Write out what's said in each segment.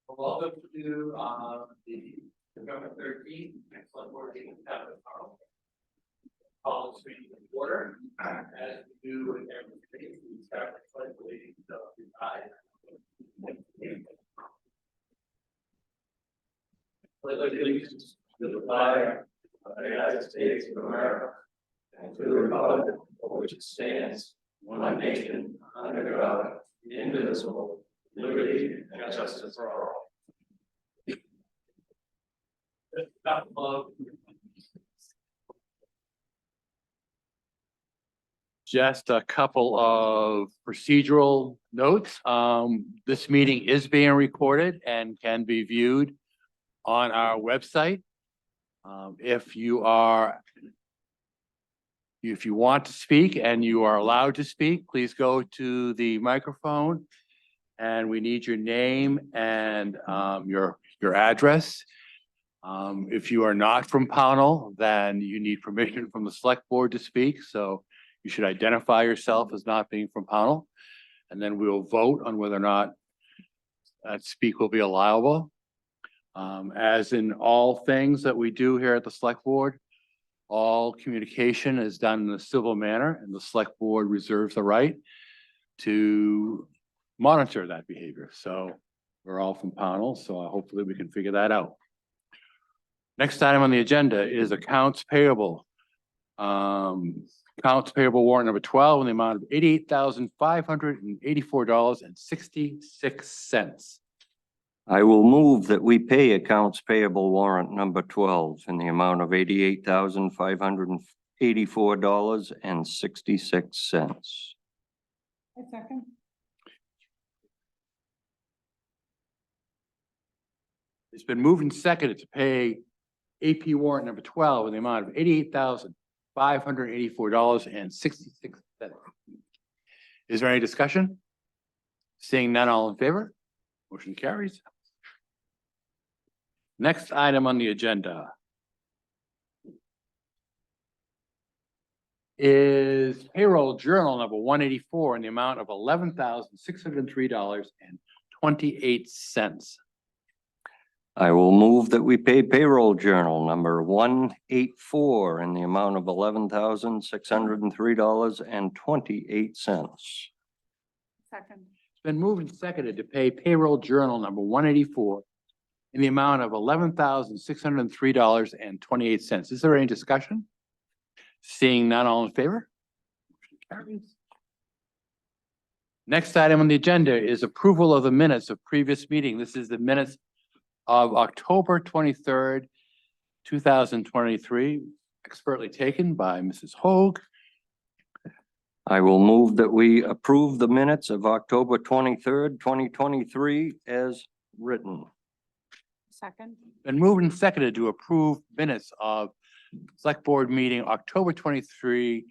Welcome to the November 13th next select board meeting in town of Carl. Call this meeting to order. As we do with everything, we start with pledge allegiance to the flag. Pledge allegiance to the flag of the United States of America and to the republic for which it stands, one nation, under God, indivisible, liberty and justice for all. Just a couple of procedural notes. This meeting is being recorded and can be viewed on our website. If you want to speak and you are allowed to speak, please go to the microphone and we need your name and your address. If you are not from Pownell, then you need permission from the select board to speak. So you should identify yourself as not being from Pownell. And then we will vote on whether or not that speak will be allowable. As in all things that we do here at the select board, all communication is done in a civil manner and the select board reserves the right to monitor that behavior. So we're all from Pownell, so hopefully we can figure that out. Next item on the agenda is accounts payable. Accounts payable warrant number 12 in the amount of $88,584.66. I will move that we pay accounts payable warrant number 12 in the amount of $88,584.66. A second. It's been moved and seconded to pay AP warrant number 12 in the amount of $88,584.66. Is there any discussion? Seeing none, all in favor? Motion carries. Next item on the agenda is payroll journal number 184 in the amount of $11,603.28. I will move that we pay payroll journal number 184 in the amount of $11,603.28. Second. It's been moved and seconded to pay payroll journal number 184 in the amount of $11,603.28. Is there any discussion? Seeing none, all in favor? Motion carries. Next item on the agenda is approval of the minutes of previous meeting. This is the minutes of October 23rd, 2023, expertly taken by Mrs. Hoag. I will move that we approve the minutes of October 23rd, 2023 as written. Second. Been moved and seconded to approve minutes of select board meeting October 23,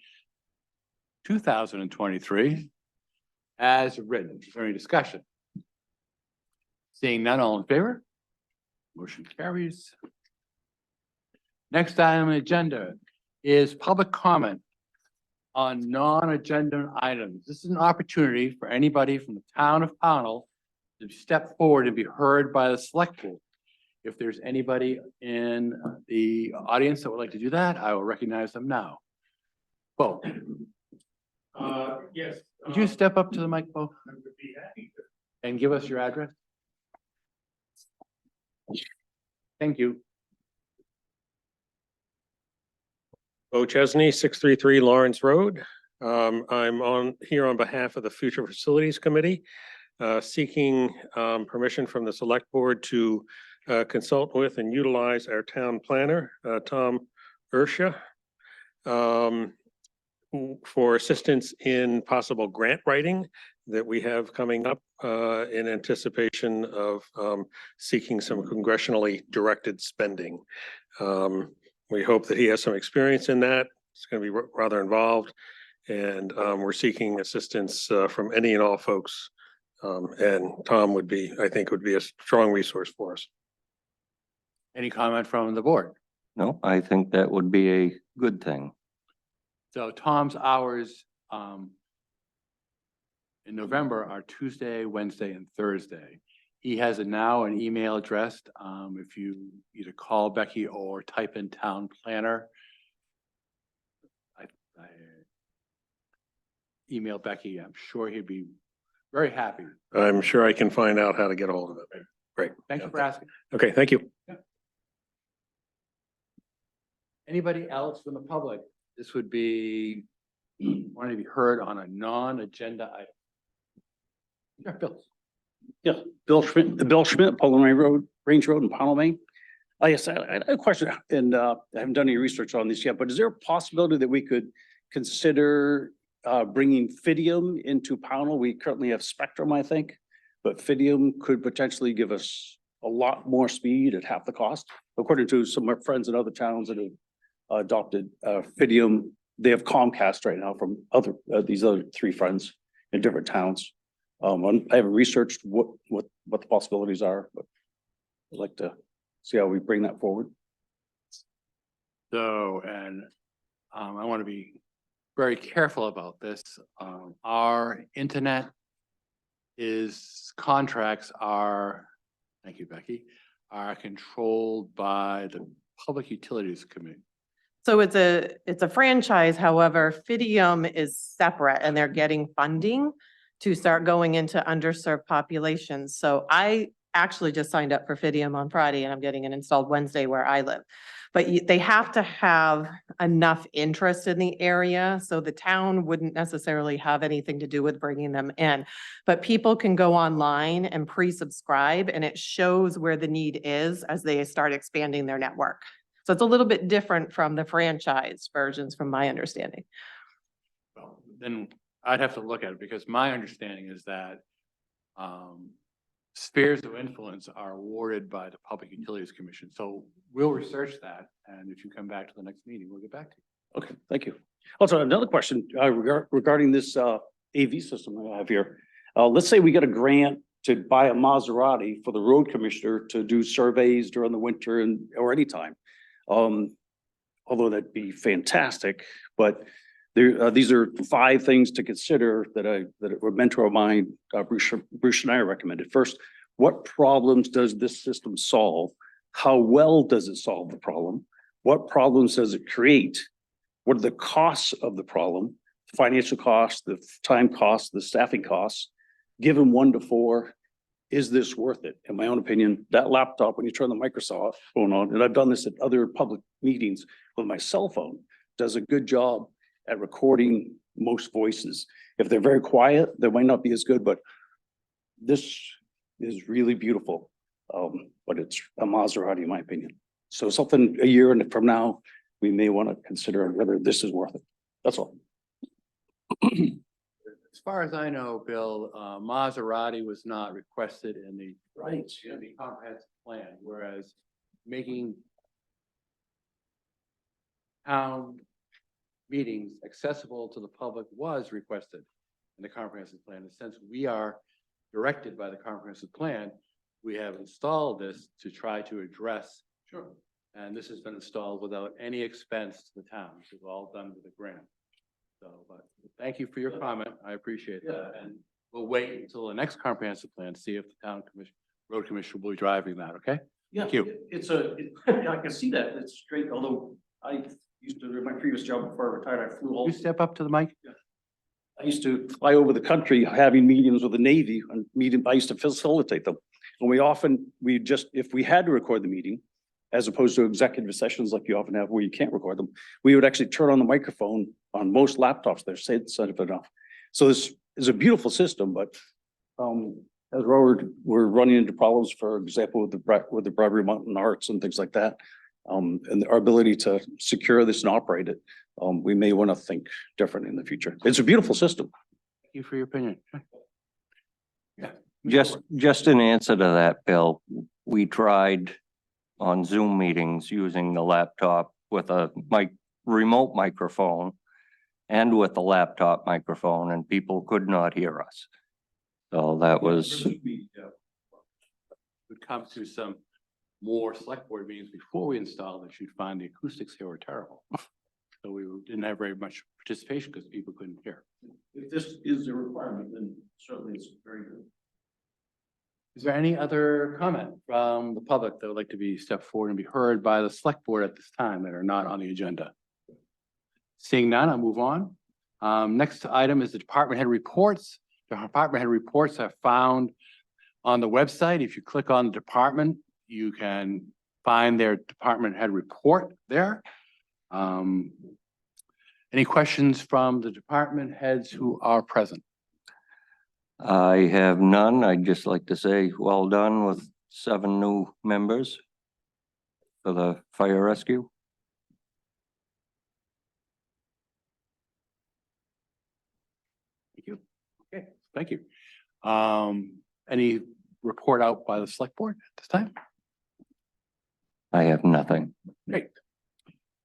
2023 as written. Is there any discussion? Seeing none, all in favor? Motion carries. Next item on the agenda is public comment on non-agenda items. This is an opportunity for anybody from the town of Pownell to step forward and be heard by the select board. If there's anybody in the audience that would like to do that, I will recognize them now. Bo. Yes. Would you step up to the mic, Bo, I would be happy to. and give us your address? Thank you. Bo Chesney, 633 Lawrence Road. I'm here on behalf of the Future Facilities Committee, seeking permission from the select board to consult with and utilize our town planner, Tom Ursha, for assistance in possible grant writing that we have coming up in anticipation of seeking some congressionally directed spending. We hope that he has some experience in that. It's going to be rather involved. And we're seeking assistance from any and all folks. And Tom would be, I think, would be a strong resource for us. Any comment from the board? No, I think that would be a good thing. So Tom's hours in November are Tuesday, Wednesday, and Thursday. He has now an email address. If you either call Becky or type in town planner. I email Becky. I'm sure he'd be very happy. I'm sure I can find out how to get a hold of it. Great. Thank you for asking. Okay, thank you. Anybody else from the public? This would be wanting to be heard on a non-agenda item. Yeah, Bill. Yeah, Bill Schmidt, Poland Range Road in Pownell, Maine. Yes, I had a question, and I haven't done any research on this yet, but is there a possibility that we could consider bringing Fidium into Pownell? We currently have Spectrum, I think, but Fidium could potentially give us a lot more speed at half the cost. According to some of my friends in other towns that have adopted Fidium, they have Comcast right now from these other three friends in different towns. I haven't researched what the possibilities are, but I'd like to see how we bring that forward. So, and I want to be very careful about this. Our internet contracts are, thank you, Becky, are controlled by the Public Utilities Committee. So it's a franchise, however, Fidium is separate and they're getting funding to start going into underserved populations. So I actually just signed up for Fidium on Friday and I'm getting it installed Wednesday where I live. But they have to have enough interest in the area, so the town wouldn't necessarily have anything to do with bringing them in. But people can go online and pre-subscribe and it shows where the need is as they start expanding their network. So it's a little bit different from the franchise versions from my understanding. Well, then I'd have to look at it because my understanding is that spheres of influence are awarded by the Public Utilities Commission. So we'll research that. And if you come back to the next meeting, we'll get back to you. Okay, thank you. Also, another question regarding this AV system I have here. Let's say we get a grant to buy a Maserati for the road commissioner to do surveys during the winter or anytime. Although that'd be fantastic, but these are 5 things to consider that a mentor of mine, Bruce Schneider, recommended. First, what problems does this system solve? How well does it solve the problem? What problems does it create? What are the costs of the problem? The financial costs, the time costs, the staffing costs. Given 1 to 4, is this worth it? In my own opinion, that laptop, when you turn the Microsoft phone on, and I've done this at other public meetings with my cell phone, does a good job at recording most voices. If they're very quiet, they might not be as good, but this is really beautiful. But it's a Maserati, in my opinion. So something a year from now, we may want to consider whether this is worth it. That's all. As far as I know, Bill, Maserati was not requested in the comprehensive plan, whereas making town meetings accessible to the public was requested in the comprehensive plan. And since we are directed by the comprehensive plan, we have installed this to try to address. Sure. And this has been installed without any expense to the town. This is all done with a grant. So, but thank you for your comment. I appreciate that. And we'll wait until the next comprehensive plan to see if the town commission, road commission will be driving that, okay? Yeah, Thank you. I can see that. It's great. Although I used to, in my previous job before I retired, I flew all. You step up to the mic. I used to fly over the country having meetings with the Navy and I used to facilitate them. And if we had to record the meeting, as opposed to executive sessions like you often have where you can't record them, we would actually turn on the microphone on most laptops. They're sensitive enough. So this is a beautiful system, but as we're running into problems, for example, with the Broadway Mountain Arts and things like that. And our ability to secure this and operate it, we may want to think different in the future. It's a beautiful system. Thank you for your opinion. Yeah. Just in answer to that, Bill, we tried on Zoom meetings using the laptop with a remote microphone and with the laptop microphone, and people could not hear us. So that was. Would come to some more select board meetings before we installed this. You'd find the acoustics here were terrible. So we didn't have very much participation because people couldn't hear. If this is a requirement, then certainly it's very good. Is there any other comment from the public that would like to be stepped forward and be heard by the select board at this time that are not on the agenda? Seeing none, I'll move on. Next item is the department head reports. The department head reports are found on the website. If you click on the department, you can find their department head report there. Any questions from the department heads who are present? I have none. I'd just like to say, well done with 7 new members for the fire rescue. Thank you. Okay, thank you. Any report out by the select board at this time? I have nothing. Great.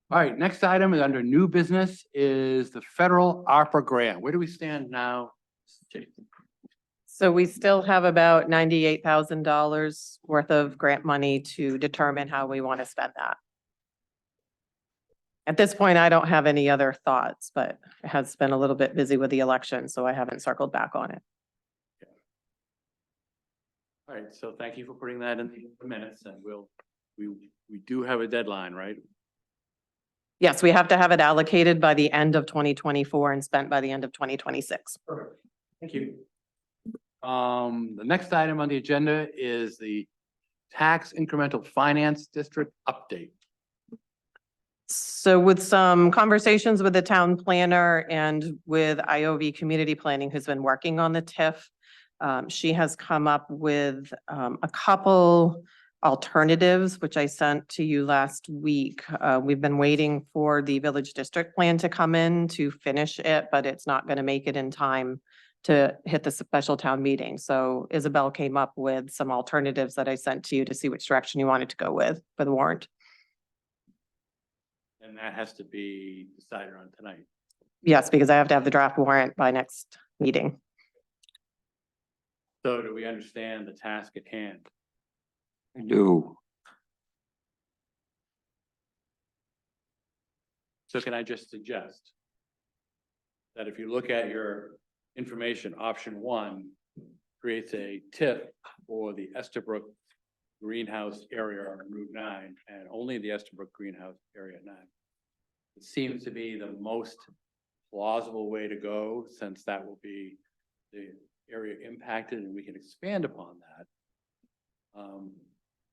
All right, next item is under new business is the federal ARPA grant. Where do we stand now? Jason? So we still have about $98,000 worth of grant money to determine how we want to spend that. At this point, I don't have any other thoughts, but it has been a little bit busy with the election, so I haven't circled back on it. All right, so thank you for putting that in the minutes and we do have a deadline, right? Yes, we have to have it allocated by the end of 2024 and spent by the end of 2026. Perfect. Thank you. The next item on the agenda is the tax incremental finance district update. So with some conversations with the town planner and with IOV Community Planning, who's been working on the TIF, she has come up with a couple alternatives, which I sent to you last week. We've been waiting for the village district plan to come in to finish it, but it's not going to make it in time to hit the special town meeting. So Isabel came up with some alternatives that I sent to you to see which direction you wanted to go with for the warrant. And that has to be decided on tonight. Yes, because I have to have the draft warrant by next meeting. So do we understand the task at hand? I do. So can I just suggest that if you look at your information, option 1 creates a TIF for the Estabrook greenhouse area on Route 9 and only the Estabrook greenhouse area at 9. It seems to be the most plausible way to go since that will be the area impacted and we can expand upon that.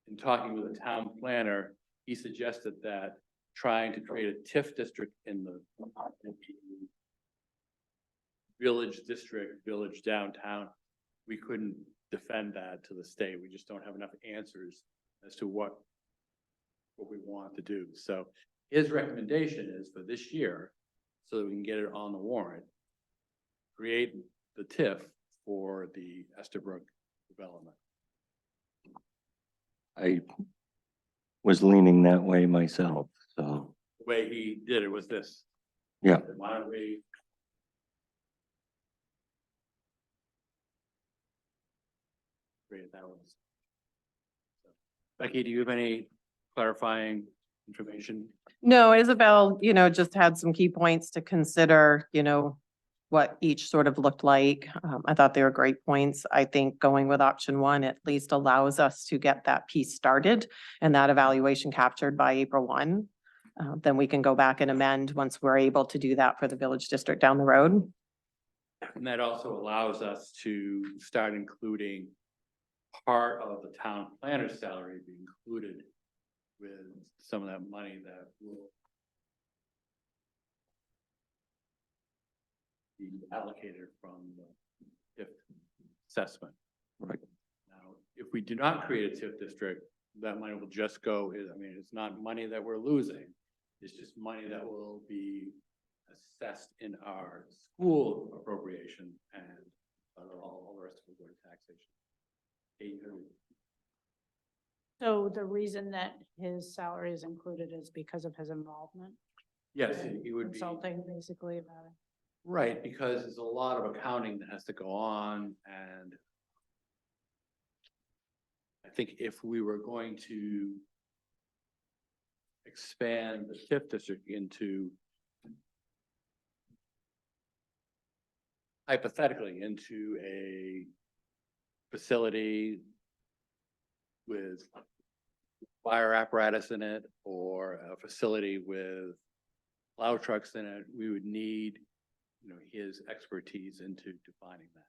In talking with the town planner, he suggested that trying to create a TIF district in the village district, village downtown, we couldn't defend that to the state. We just don't have enough answers as to what we want to do. So his recommendation is for this year, so that we can get it on the warrant, create the TIF for the Estabrook development. I was leaning that way myself, so, The way he did it was this. yeah. Why don't we? Create that one. Becky, do you have any clarifying information? No, Isabel, just had some key points to consider, what each sort of looked like. I thought they were great points. I think going with option 1 at least allows us to get that piece started and that evaluation captured by April 1. Then we can go back and amend once we're able to do that for the village district down the road. And that also allows us to start including part of the town planner's salary be included with some of that money that will be allocated from the TIF assessment. Right. Now, if we do not create a TIF district, that money will just go, it's not money that we're losing. It's just money that will be assessed in our school appropriation and all the rest of the taxation. So the reason that his salary is included is because of his involvement? Yes, he would be. Consulting basically about it. Right, because there's a lot of accounting that has to go on and I think if we were going to expand the TIF district into hypothetically into a facility with fire apparatus in it or a facility with plow trucks in it, we would need, his expertise into defining that.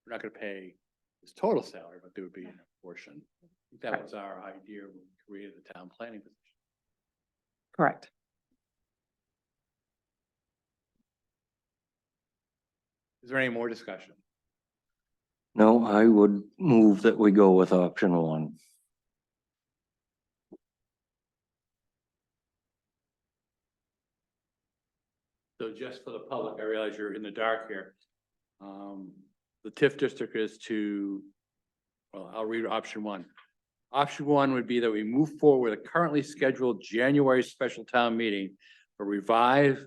We're not gonna pay his total salary, but there would be a portion. I think that was our idea when we created the town planning position. Correct. Is there any more discussion? No, I would move that we go with option one. So just for the public, I realize you're in the dark here. The TIF district is to, well, I'll read option one. Option one would be that we move forward with a currently scheduled January special town meeting for revise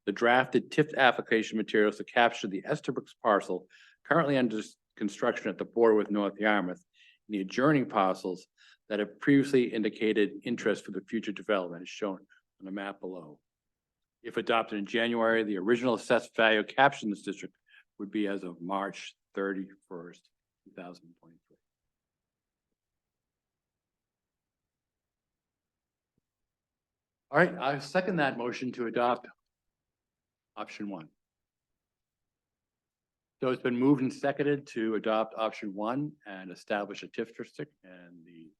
the drafted TIF application materials to capture the Estabrooks parcel currently under construction at the border with North Yarmouth and the adjoining parcels that have previously indicated interest for the future development is shown on the map below. If adopted in January, the original assessed value captured in this district would be as of March 31st, 2023. All right, I second that motion to adopt option one. So it's been moved and seconded to adopt option one and establish a TIF district in the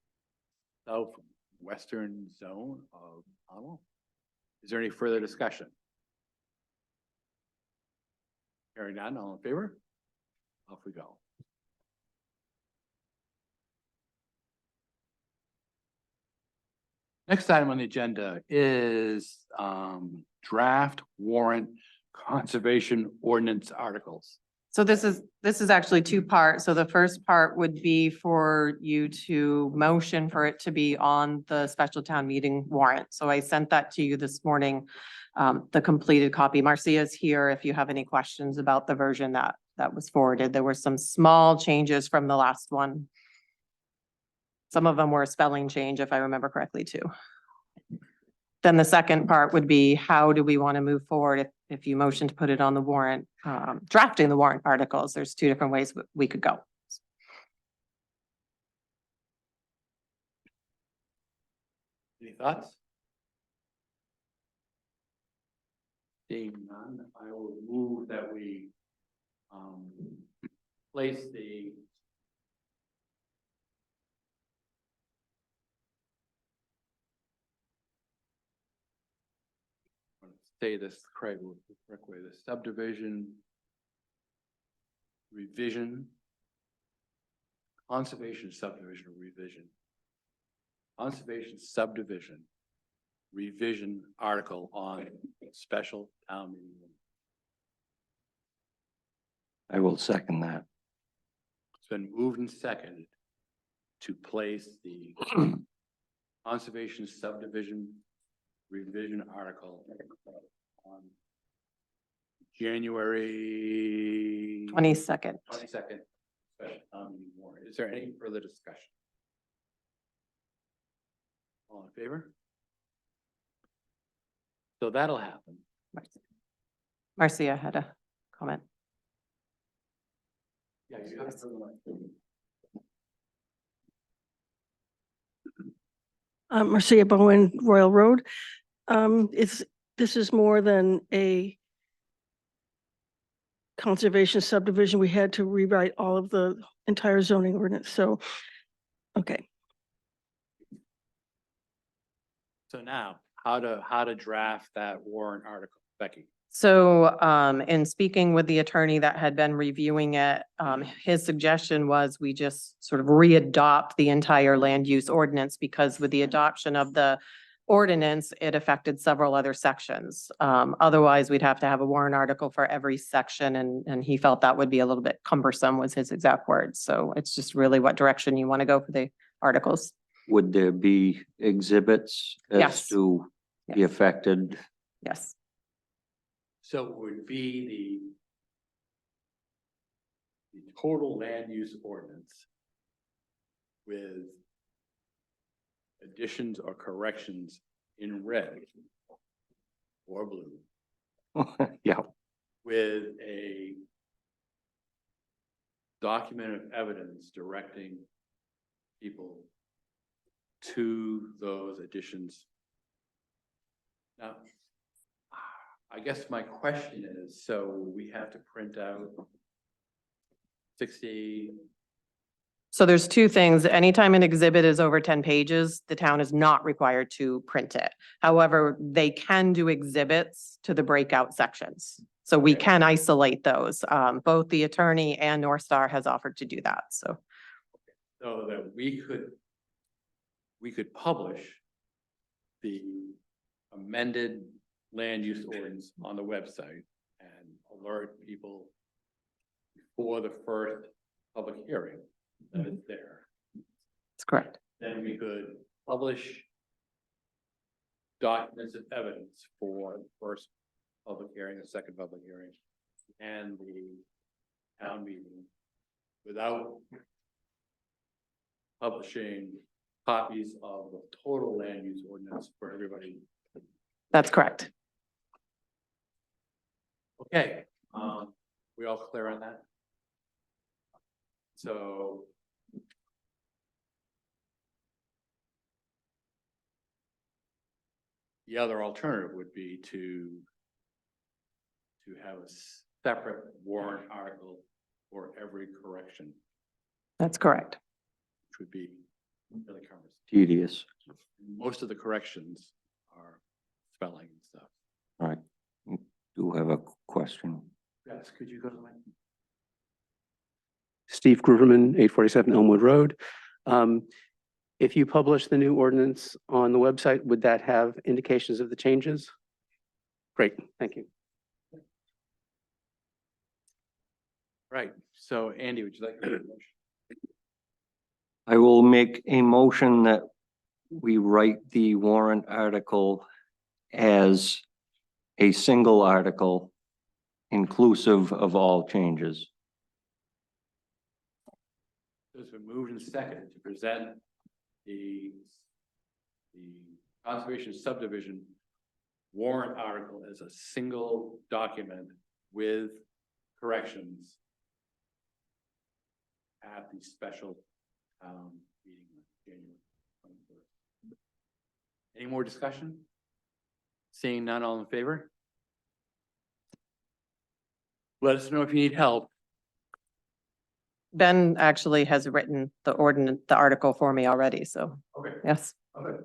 southwestern zone of Pownell. Is there any further discussion? Hearing none, all in favor? Off we go. Next item on the agenda is draft warrant conservation ordinance articles. So this is actually two parts. So the first part would be for you to motion for it to be on the special town meeting warrant. So I sent that to you this morning, the completed copy. Marcia is here if you have any questions about the version that was forwarded. There were some small changes from the last one. Some of them were a spelling change, if I remember correctly, too. Then the second part would be, how do we want to move forward if you motion to put it on the warrant, drafting the warrant articles? There's two different ways we could go. Any thoughts? Seeing none, I will move that we place the say this correct way, the subdivision revision, conservation subdivision revision, conservation subdivision revision article on special town meeting. I will second that. It's been moved and seconded to place the conservation subdivision revision article on January 22nd. 22nd. Special town meeting warrant. Is there any further discussion? All in favor? So that'll happen. Marcia had a comment. Yeah, you have to. Marcia Bowen, Royal Road. This is more than a conservation subdivision. We had to rewrite all of the entire zoning ordinance, so, okay. So now, how to draft that warrant article, Becky? So in speaking with the attorney that had been reviewing it, his suggestion was we just sort of re-adopt the entire land use ordinance, because with the adoption of the ordinance, it affected several other sections. Otherwise, we'd have to have a warrant article for every section, and he felt that would be a little bit cumbersome, was his exact words. So it's just really what direction you want to go for the articles. Would there be exhibits as Yes. to the Yes. affected? Yes. So it would be the total land use ordinance with additions or corrections in red or blue Yeah, with document of evidence directing people to those additions. Now, I guess my question is, so we have to print out 60, So there's two things. Anytime an exhibit is over 10 pages, the town is not required to print it. However, they can do exhibits to the breakout sections. So we Okay. can isolate those. Both the attorney and North Star has offered to do that, so. so that we could publish the amended land use ordinance on the website and alert people before the first public hearing that it's there. That's correct. Then we could publish documents of evidence for the first public hearing, the second public hearing, and the town meeting without publishing copies of the total land use ordinance for everybody. That's correct. Okay, we all clear on that? So. The other alternative would be to have a separate warrant article for every correction, That's correct. which would be really cumbersome. Tedious. Most of the corrections are spelling and stuff. All right. Do have a question. Yes, could you go to the mic? Steve Gruberman, 847 Elmwood Road. If you publish the new ordinance on the website, would that have indications of the changes? Great, thank you. Right, so Andy, would you like to? make a motion? I will make a motion that we write the warrant article as a single article inclusive of all changes. It's been moved and seconded to present the conservation subdivision warrant article as a single document with corrections at the special meeting on January 21st. Any more discussion? Seeing none, all in favor? Let us know if you need help. Ben actually has written the ordinance, the article for me already, so, Okay. yes. Okay.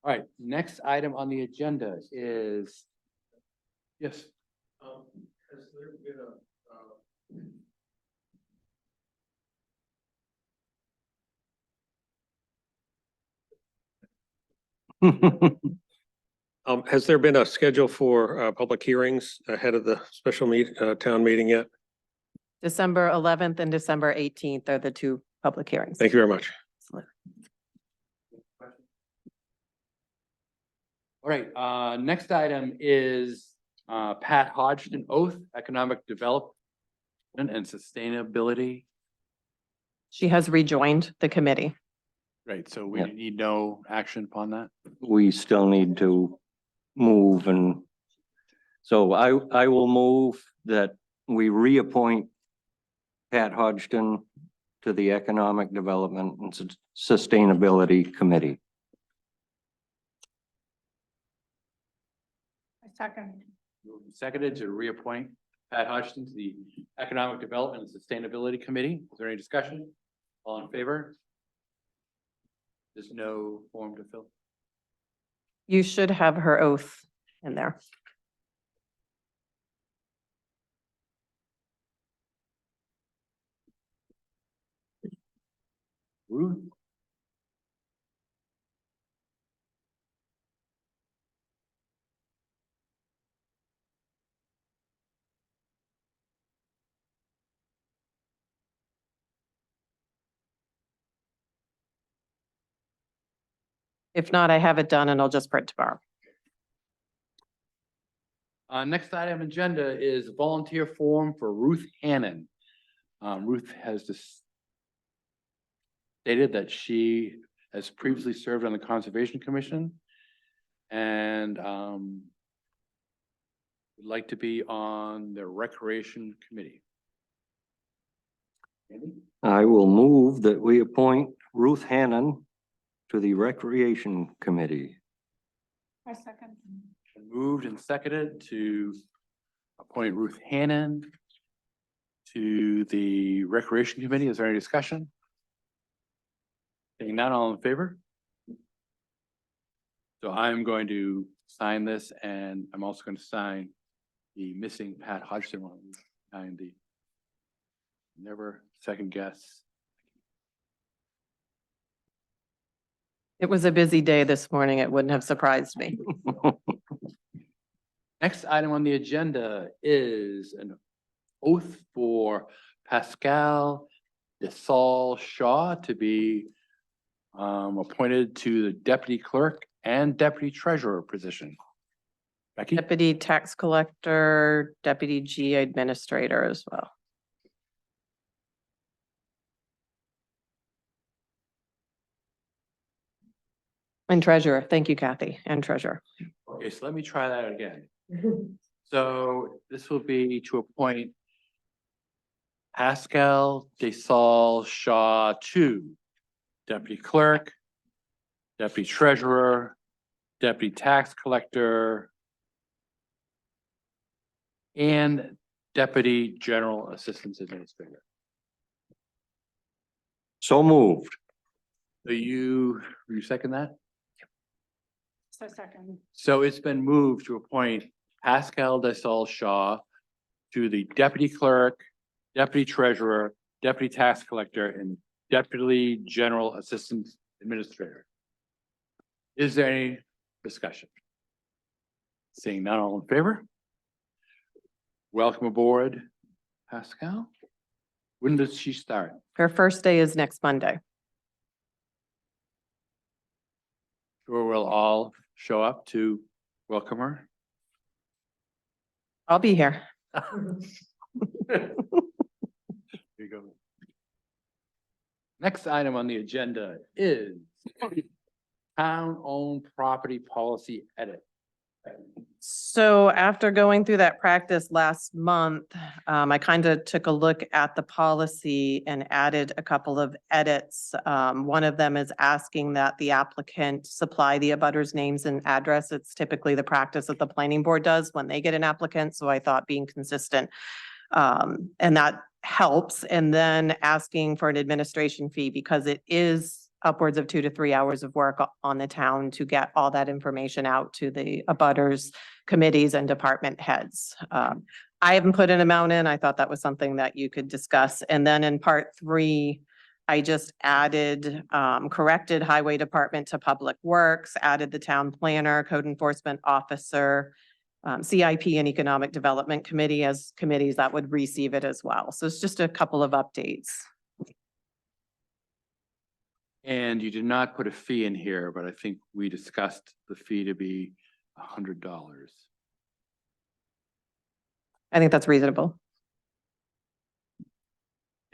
All right, next item on the agenda is, yes. Has there been Has there been a schedule for public hearings ahead of the special town meeting yet? December 11th and December 18th are the two public hearings. Thank you very much. All right, next item is Pat Hodgson oath, economic development and sustainability. She has rejoined the committee. Right, so we Yeah. need no action upon that. We still need to move, and so I will move that we reappoint Pat Hodgson to the Economic Development and Sustainability Committee. I second. Moved and seconded to reappoint Pat Hodgson to the Economic Development and Sustainability Committee. Is there any discussion? All in favor? There's no form to fill. You should have her oath in there. Ruth? If not, I have it done and I'll just print tomorrow. Next item agenda is volunteer form for Ruth Hannon. Ruth has just stated that she has previously served on the Conservation Commission and would like to be on the Recreation Committee. Andy? I will move that we appoint Ruth Hannon to the Recreation Committee. I second. Moved and seconded to appoint Ruth Hannon to the Recreation Committee. Is there any discussion? Seeing none, all in favor? So I'm going to sign this, and I'm also going to sign the missing Pat Hodgson one, sign the never second guess. It was a busy day this morning. It wouldn't have surprised me. Next item on the agenda is an oath for Pascal DeSalle Shaw to be appointed to the deputy clerk and deputy treasurer position. Becky? Deputy tax collector, deputy G administrator as well. And treasurer. Thank you, Kathy, and treasurer. Okay, so let me try that again. So this will be to appoint Pascal DeSalle Shaw to deputy clerk, deputy treasurer, deputy tax collector, and deputy general assistant administrator. So moved. So you second that? So second. So it's been moved to appoint Pascal DeSalle Shaw to the deputy clerk, deputy treasurer, deputy tax collector, and deputy general assistant administrator. Is there any discussion? Seeing none, all in favor? Welcome aboard, Pascal. When does she start? Her first day is next Monday. Sure, we'll all show up to welcome her. I'll be here. Here you go. Next item on the agenda is town-owned property policy edit. So after going through that practice last month, I kind of took a look at the policy and added a couple of edits. One of them is asking that the applicant supply the abutters' names and address. It's typically the practice that the planning board does when they get an applicant, so I thought being consistent. And that helps. And then asking for an administration fee because it is upwards of 2 to 3 hours of work on the town to get all that information out to the abutters, committees and department heads. I haven't put an amount in. I thought that was something that you could discuss. And then in part 3, I just added, corrected highway department to public works, added the town planner, code enforcement officer, CIP and economic development committee as committees that would receive it as well. So it's just a couple of updates. And you did not put a fee in here, but I think we discussed the fee to be $100. I think that's reasonable.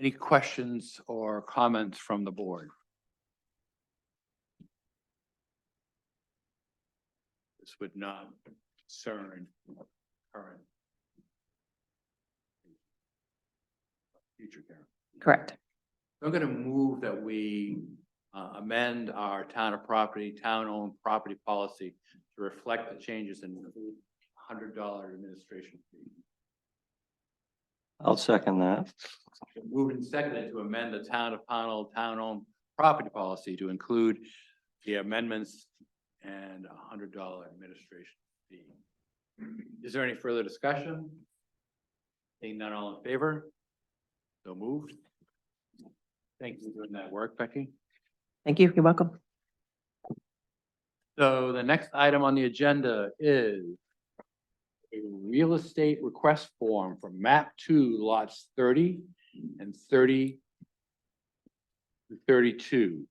Any questions or comments from the board? This would not concern current. Future current. Correct. I'm going to move that we amend our town-owned property policy to reflect the changes in $100 administration fee. I'll second that. Moved and seconded to amend the town of Pownell town-owned property policy to include the amendments and $100 administration fee. Is there any further discussion? Seeing none, all in favor? So moved. Thank you for doing that work, Becky. Thank you. You're welcome. So the next item on the agenda is a real estate request form for map 2 lots 30 and 30 to 32.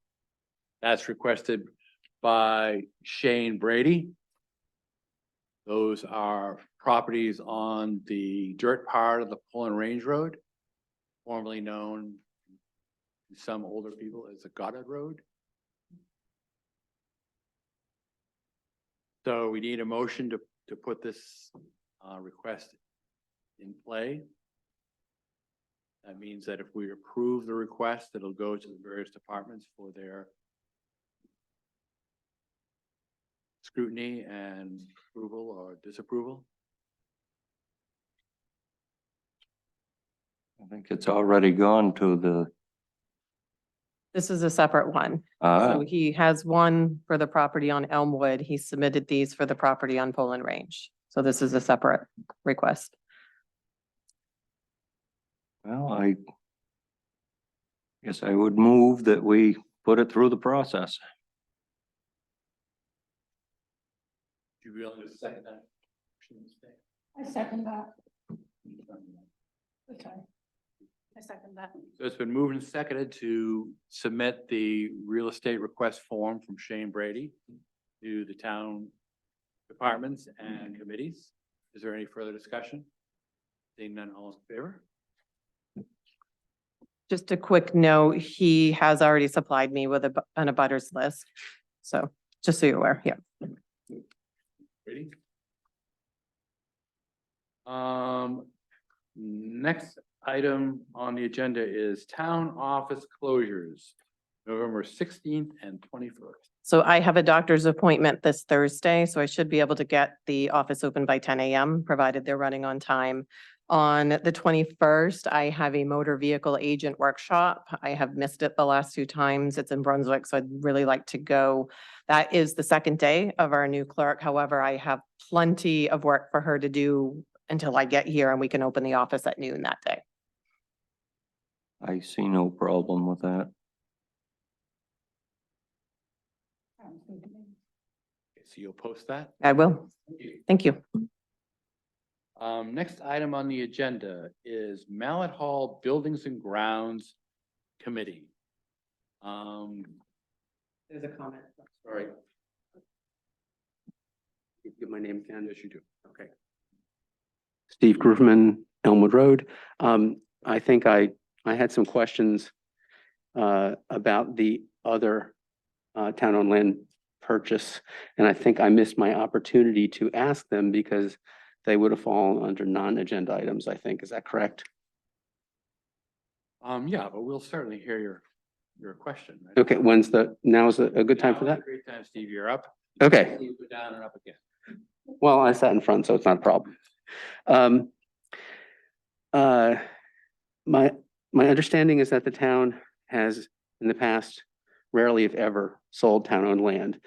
That's requested by Shane Brady. Those are properties on the dirt part of the Pullen Range Road, formerly known to some older people as the Goddard Road. So we need a motion to put this request in play. That means that if we approve the request, it'll go to the various departments for their scrutiny and approval or disapproval. I think it's already gone to the, This is a separate one. uh, So he has one for the property on Elmwood. He submitted these for the property on Poland Range. So this is a separate request. well, I guess I would move that we put it through the process. Do you really second that? I second that. Okay. I second that. So it's been moved and seconded to submit the real estate request form from Shane Brady to the town departments and committees. Is there any further discussion? Seeing none, all in favor? Just a quick note, he has already supplied me with an abutters list. So just so you're aware, yeah. Brady? Next item on the agenda is town office closures, November 16th and 21st. So I have a doctor's appointment this Thursday, so I should be able to get the office open by 10 a.m., provided they're running on time. On the 21st, I have a motor vehicle agent workshop. I have missed it the last 2 times. It's in Brunswick, so I'd really like to go. That is the second day of our new clerk. However, I have plenty of work for her to do until I get here and we can open the office at noon that day. I see no problem with that. So you'll post that? I will. Thank you. Next item on the agenda is Mallet Hall Buildings and Grounds Committee. There's a comment. Sorry. Give my name again. Yes, you do. Okay. Steve Grooveman, Elmwood Road. I think I had some questions about the other town-owned land purchase. And I think I missed my opportunity to ask them because they would have fallen under non-agenda items, I think. Is that correct? Yeah, but we'll certainly hear your question. right? Okay, now is a good time for Now is that? a Great time, Steve, you're up. Okay. Please go down and up again. Well, I sat in front, so it's not a problem. My understanding is that the town has in the past rarely if ever sold town-owned land.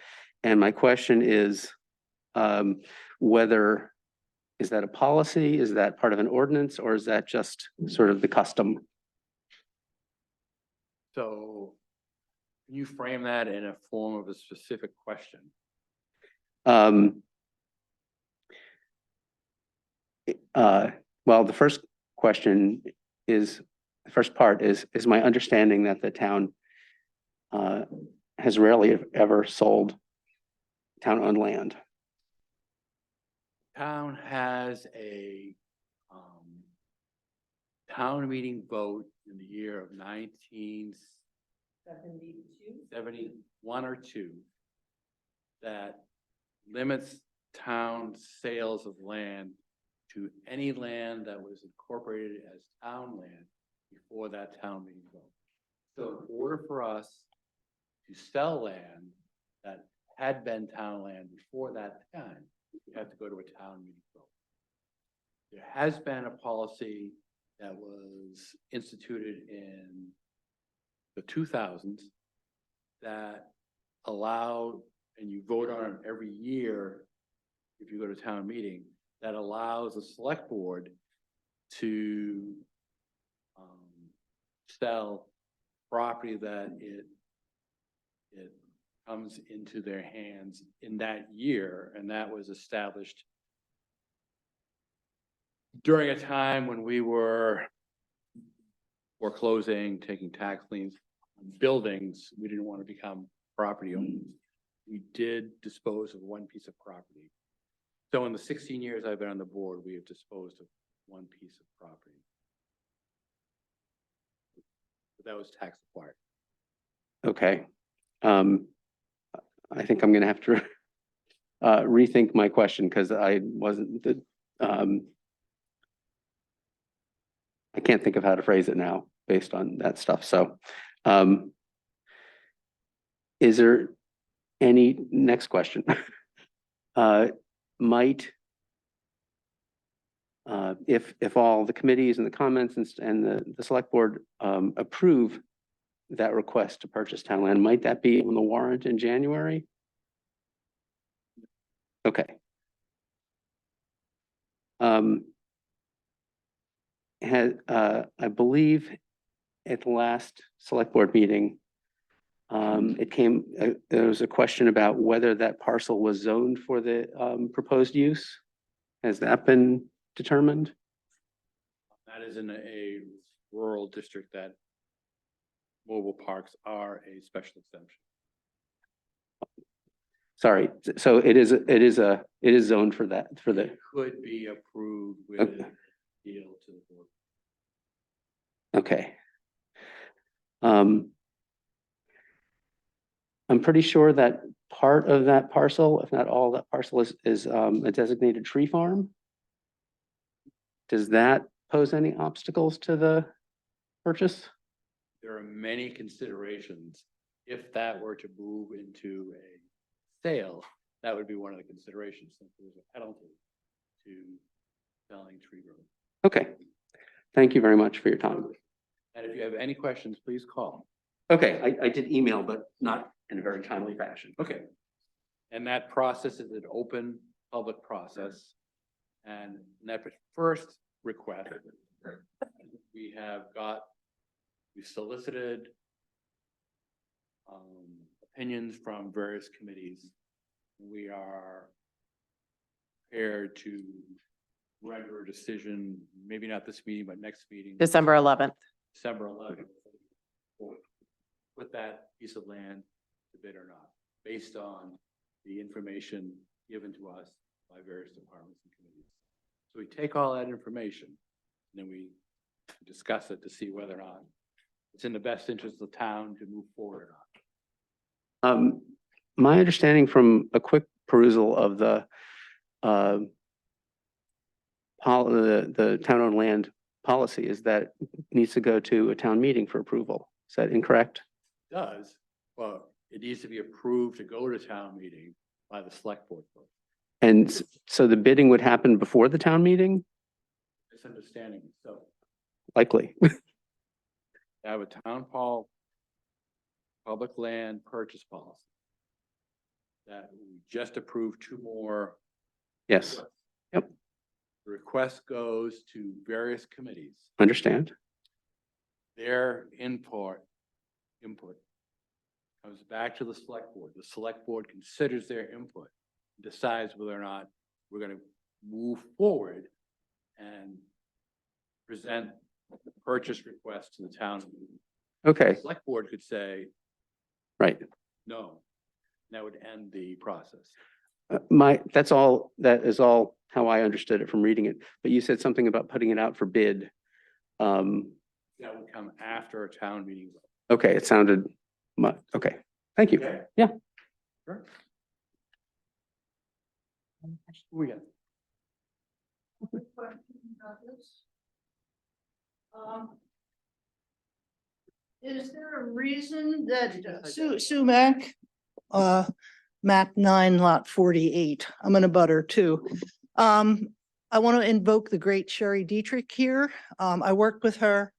And my question is, whether, is that a policy? Is that part of an ordinance or is that just sort of the custom? So can you frame that in a form of a specific question? Well, the first question is, the first part is my understanding that the town has rarely if ever sold town-owned land. Town has a town meeting vote in the year of 1971 or 2 that limits town sales of land to any land that was incorporated as town land before that town meeting vote. So in order for us to sell land that had been town land before that time, we have to go to a town meeting vote. There has been a policy that was instituted in the 2000s that allowed, and you vote on it every year if you go to town meeting, that allows the select board to sell property that it comes into their hands in that year, and that was established during a time when we were foreclosing, taking tax liens on buildings. We didn't want to become property owners. We did dispose of one piece of property. So in the 16 years I've been on the board, we have disposed of one piece of property. But that was tax acquired. Okay. I think I'm gonna have to rethink my question because I wasn't I can't think of how to phrase it now based on that stuff. So, um, is there any, next question? Might, if all the committees and the comments and the select board, approve that request to purchase town land, might that be on the warrant in January? Okay. I believe at the last select board meeting, there was a question about whether that parcel was zoned for the, proposed use. Has that been determined? That is in a rural district that mobile parks are a special exemption. Sorry, so it is zoned for that, for the, Could be approved with Okay. deal to the board. okay. I'm pretty sure that part of that parcel, if not all that parcel is a designated tree farm. Does that pose any obstacles to the purchase? There are many considerations. If that were to move into a sale, that would be one of the considerations, since there's a penalty to selling tree growth. Okay, thank you very much for your time. And if you have any questions, please call. Okay, I did email, but not in a very timely fashion. Okay. And that process is an open public process. And that first request, we solicited opinions from various committees. We are prepared to render a decision, maybe not this meeting, but next meeting. December 11th. December 11th. Put that piece of land to bid or not, based on the information given to us by various departments and committees. So we take all that information, and then we discuss it to see whether or not it's in the best interest of the town to move forward or not. My understanding from a quick perusal of the town-owned land policy is that it needs to go to a town meeting for approval. Is that incorrect? Does, well, it needs to be approved to go to town meeting by the select board. And so the bidding would happen before the town meeting? Misunderstanding, so Likely. I have a town hall public land purchase policy that we just approved 2 more. Yes, requests. Yep. The request goes to various committees. understand. Their input comes back to the select board. The select board considers their input, decides whether or not we're gonna move forward and present the purchase request to the town. Okay, The select board could say right. no. That would end the process. That is all how I understood it from reading it. But you said something about putting it out for bid. That would come after a town meeting. Okay, it sounded okay. Thank you. Okay. Yeah. Sure. Who we got? Is there a reason that Sumac, map 9 lot 48, I'm in a butter too. I want to invoke the great Sherry Dietrich here. I worked with her,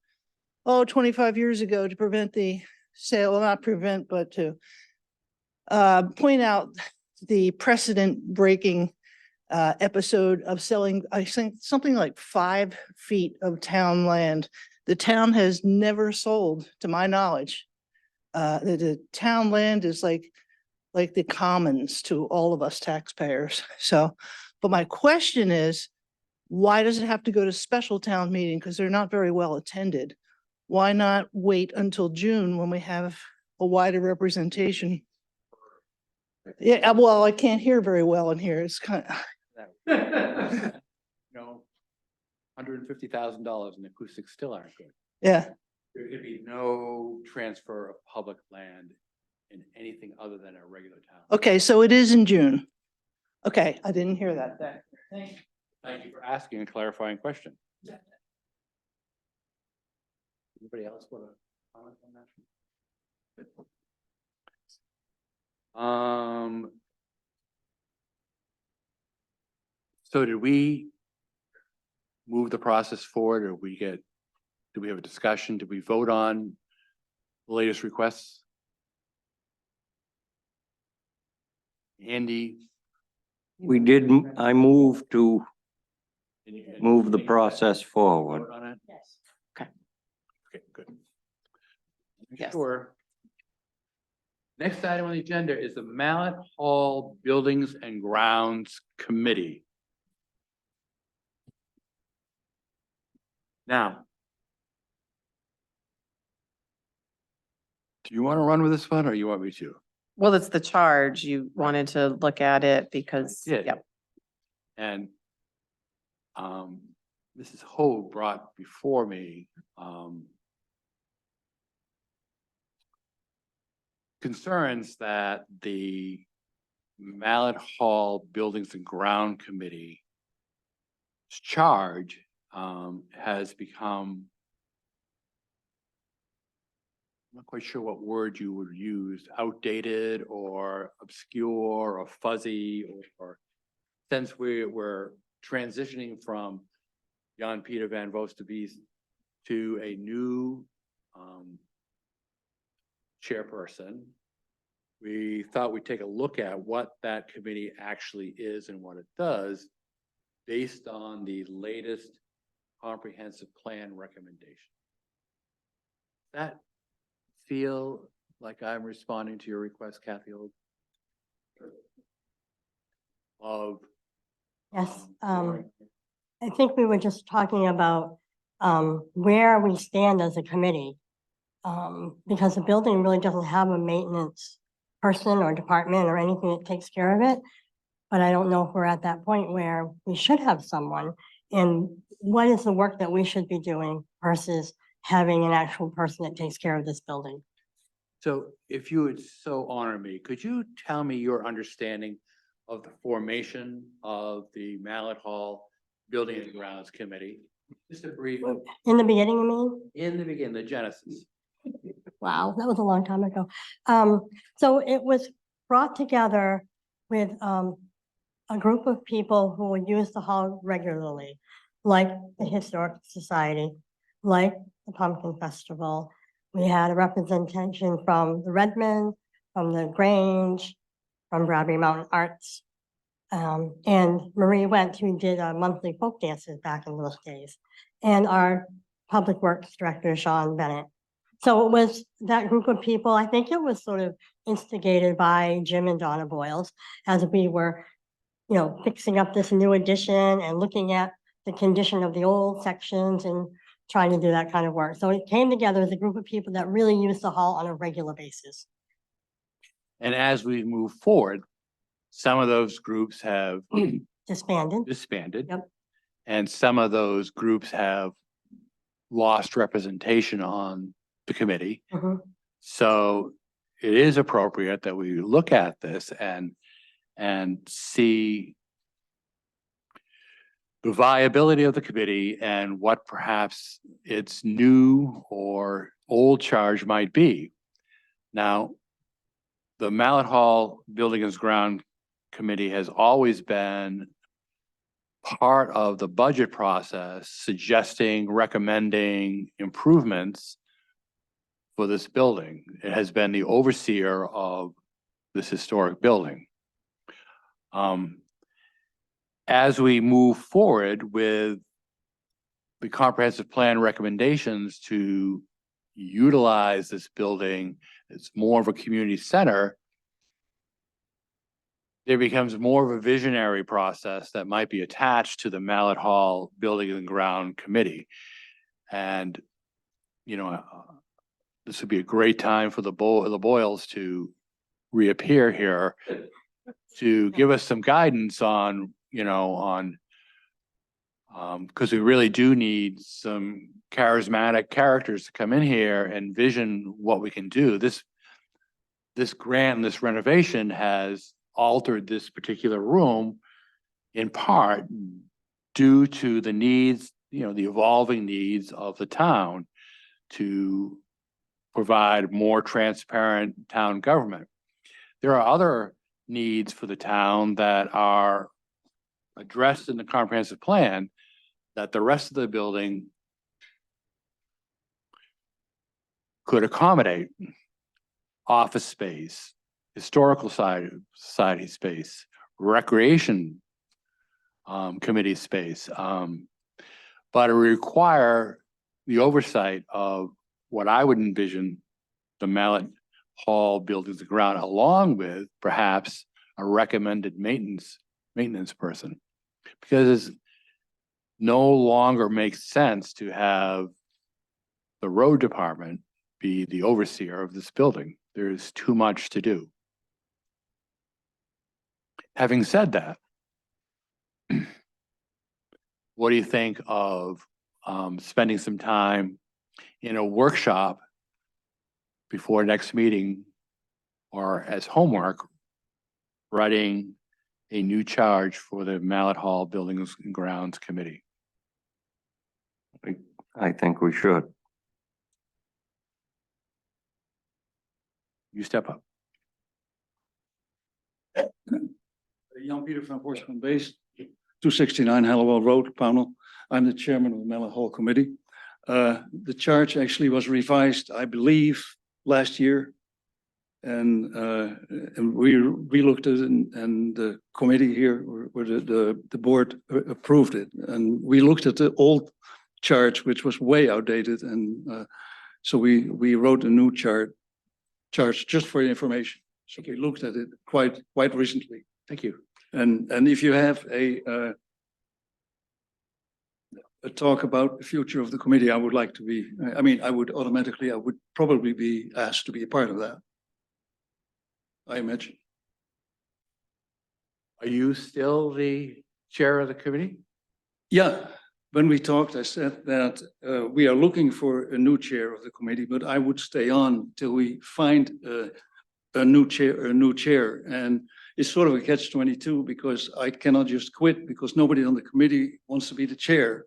25 years ago to prevent the sale, well, not prevent, but to point out the precedent breaking episode of selling, I think, something like 5 feet of town land. The town has never sold, to my knowledge. The town land is like the commons to all of us taxpayers. So, but my question is, why does it have to go to special town meeting? Because they're not very well attended. Why not wait until June when we have a wider representation? Yeah, well, I can't hear very well in here. It's kind of. $150,000 in acoustics still aren't good. Yeah, There could be no transfer of public land in anything other than a regular town. okay, so it is in June. Okay, I didn't hear that then. Thank you. Thank you for asking a clarifying question. Anybody else want to comment on that? So did we move the process forward, or did we have a discussion? Did we vote on the latest requests? Andy? We did, I moved to and move the process forward. vote on it? Yes. Okay, good. Yes. Sure. Next item on the agenda is the Mallet Hall Buildings and Grounds Committee. Now, do you want to run with this one or you want me to? Well, it's the charge. You wanted to look at it because, Did. yep. And Mrs. Ho brought before me concerns that the Mallet Hall Buildings and Ground Committee's charge has become, I'm not quite sure what word you would use, outdated or obscure or fuzzy, or since we're transitioning from Jan Peter van Vosterbeest to a new chairperson, we thought we'd take a look at what that committee actually is and what it does based on the latest comprehensive plan recommendation. That feel like I'm responding to your request, Kathy Old? Of. Yes, Lauren? I think we were just talking about where we stand as a committee. Because the building really doesn't have a maintenance person or department or anything that takes care of it. But I don't know if we're at that point where we should have someone. And what is the work that we should be doing versus having an actual person that takes care of this building? So if you would so honor me, could you tell me your understanding of the formation of the Mallet Hall Building and Grounds Committee? Just a brief, In the beginning, you mean? in the beginning, the genesis. Wow, that was a long time ago. So it was brought together with a group of people who would use the hall regularly, like the Historic Society, like the Pumpkin Festival. We had a representation from the Redmond, from the Grange, from Bradbury Mountain Arts. And Marie Went, who did monthly folk dances back in those days, and our Public Works Director, Sean Bennett. So it was that group of people. I think it was sort of instigated by Jim and Donna Boyles as we were, fixing up this new addition and looking at the condition of the old sections and trying to do that kind of work. So it came together as a group of people that really use the hall on a regular basis. And as we move forward, some of those groups have Disbanded. disbanded. Yep. And some of those groups have lost representation on the committee. Mhm. So it is appropriate that we look at this and see the viability of the committee and what perhaps its new or old charge might be. Now, the Mallet Hall Building and Ground Committee has always been part of the budget process, suggesting, recommending improvements for this building. It has been the overseer of this historic building. As we move forward with the comprehensive plan recommendations to utilize this building as more of a community center, there becomes more of a visionary process that might be attached to the Mallet Hall Building and Ground Committee. And, this would be a great time for the Boyles to reappear here to give us some guidance on, because we really do need some charismatic characters to come in here and vision what we can do. This renovation has altered this particular room in part due to the needs, the evolving needs of the town. to provide more transparent town government. There are other needs for the town that are addressed in the comprehensive plan that the rest of the building could accommodate. Office space, historical society space, recreation committee space. But it require the oversight of what I would envision the Mallet Hall buildings and ground, along with perhaps a recommended maintenance person. Because it no longer makes sense to have the road department be the overseer of this building. There's too much to do. Having said that, what do you think of spending some time in a workshop before next meeting, or as homework, writing a new charge for the Mallet Hall Buildings and Grounds Committee? I think we should. You step up. Jan Peter van Borsman Base, 269 Hallowell Road, Pownell. I'm the chairman of the Mallet Hall Committee. The charge actually was revised, I believe, last year. And we looked at it, and the committee here, or the board approved it. And we looked at the old charge, which was way outdated. And so we wrote a new charge just for your information. So we looked at it quite recently. Thank you. And if you have a talk about the future of the committee, I would like to be, I would probably be asked to be a part of that. I imagine. Are you still the chair of the committee? Yeah, when we talked, I said that we are looking for a new chair of the committee, but I would stay on till we find a new chair. And it's sort of a catch-22 because I cannot just quit because nobody on the committee wants to be the chair.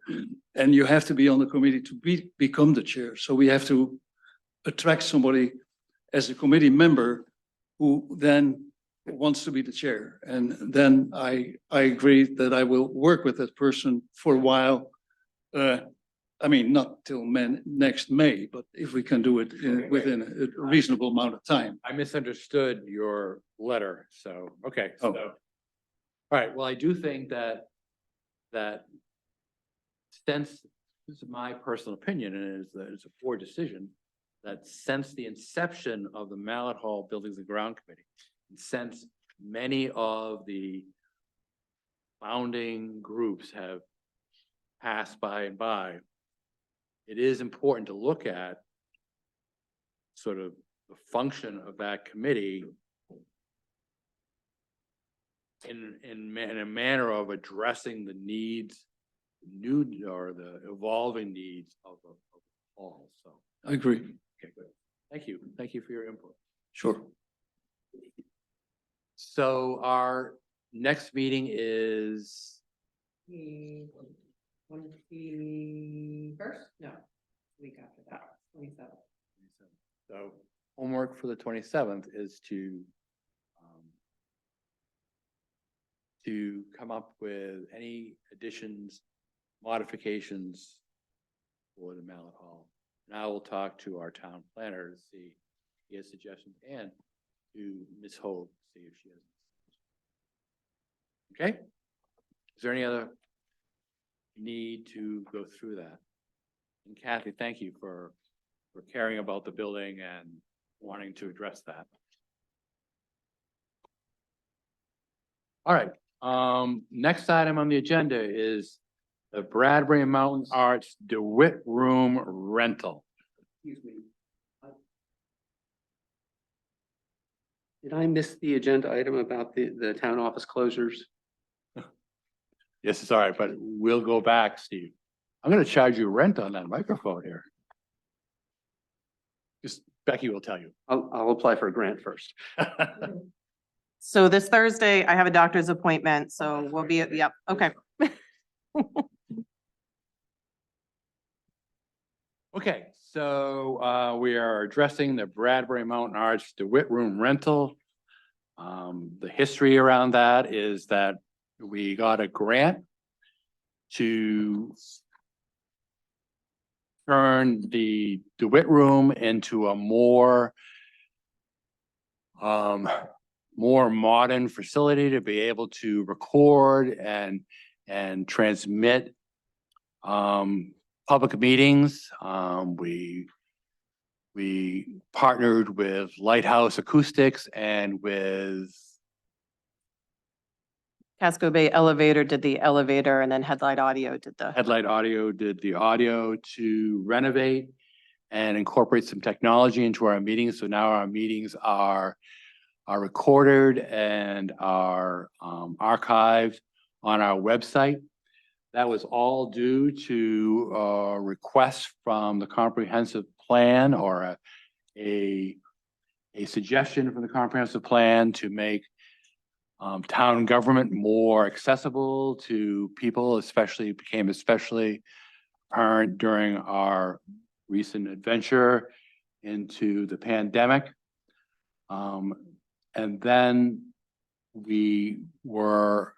And you have to be on the committee to become the chair. So we have to attract somebody as a committee member who then wants to be the chair. And then I agree that I will work with that person for a while. Not till next May, but if we can do it within a reasonable amount of time. I misunderstood your letter, so, okay. Oh. So, all right, well, I do think that since, this is my personal opinion, and it's a poor decision, that since the inception of the Mallet Hall Buildings and Ground Committee, and since many of the founding groups have passed by and by, it is important to look at sort of the function of that committee in a manner of addressing the needs, the evolving needs of all. So, I agree. okay, good. Thank you. Thank you for your input. Sure. So our next meeting is, 21st? No, week after that, 27th. so homework for the 27th is to come up with any additions, modifications for the Mallet Hall. And I will talk to our town planner to see if he has suggestions, and to Ms. Hoag, see if she has. Okay? Is there any other need to go through that? And Kathy, thank you for caring about the building and wanting to address that. All right, next item on the agenda is the Bradbury Mountain Arts DeWitt Room rental. Excuse me. Did I miss the agenda item about the town office closures? Yes, it's all right, but we'll go back, Steve. I'm gonna charge you rent on that microphone here. Just Becky will tell you. I'll apply for a grant first. So this Thursday, I have a doctor's appointment, so we'll be, yep, okay. Okay, so we are addressing the Bradbury Mountain Arts DeWitt Room rental. The history around that is that we got a grant to turn the DeWitt Room into a more modern facility to be able to record and transmit public meetings. We partnered with Lighthouse Acoustics and with Casco Bay Elevator did the elevator and then Headlight Audio did the. Headlight Audio did the audio to renovate and incorporate some technology into our meetings. So now our meetings are recorded and are archived on our website. That was all due to a request from the comprehensive plan or a suggestion from the comprehensive plan to make town government more accessible to people, became especially apparent during our recent adventure into the pandemic. And then we were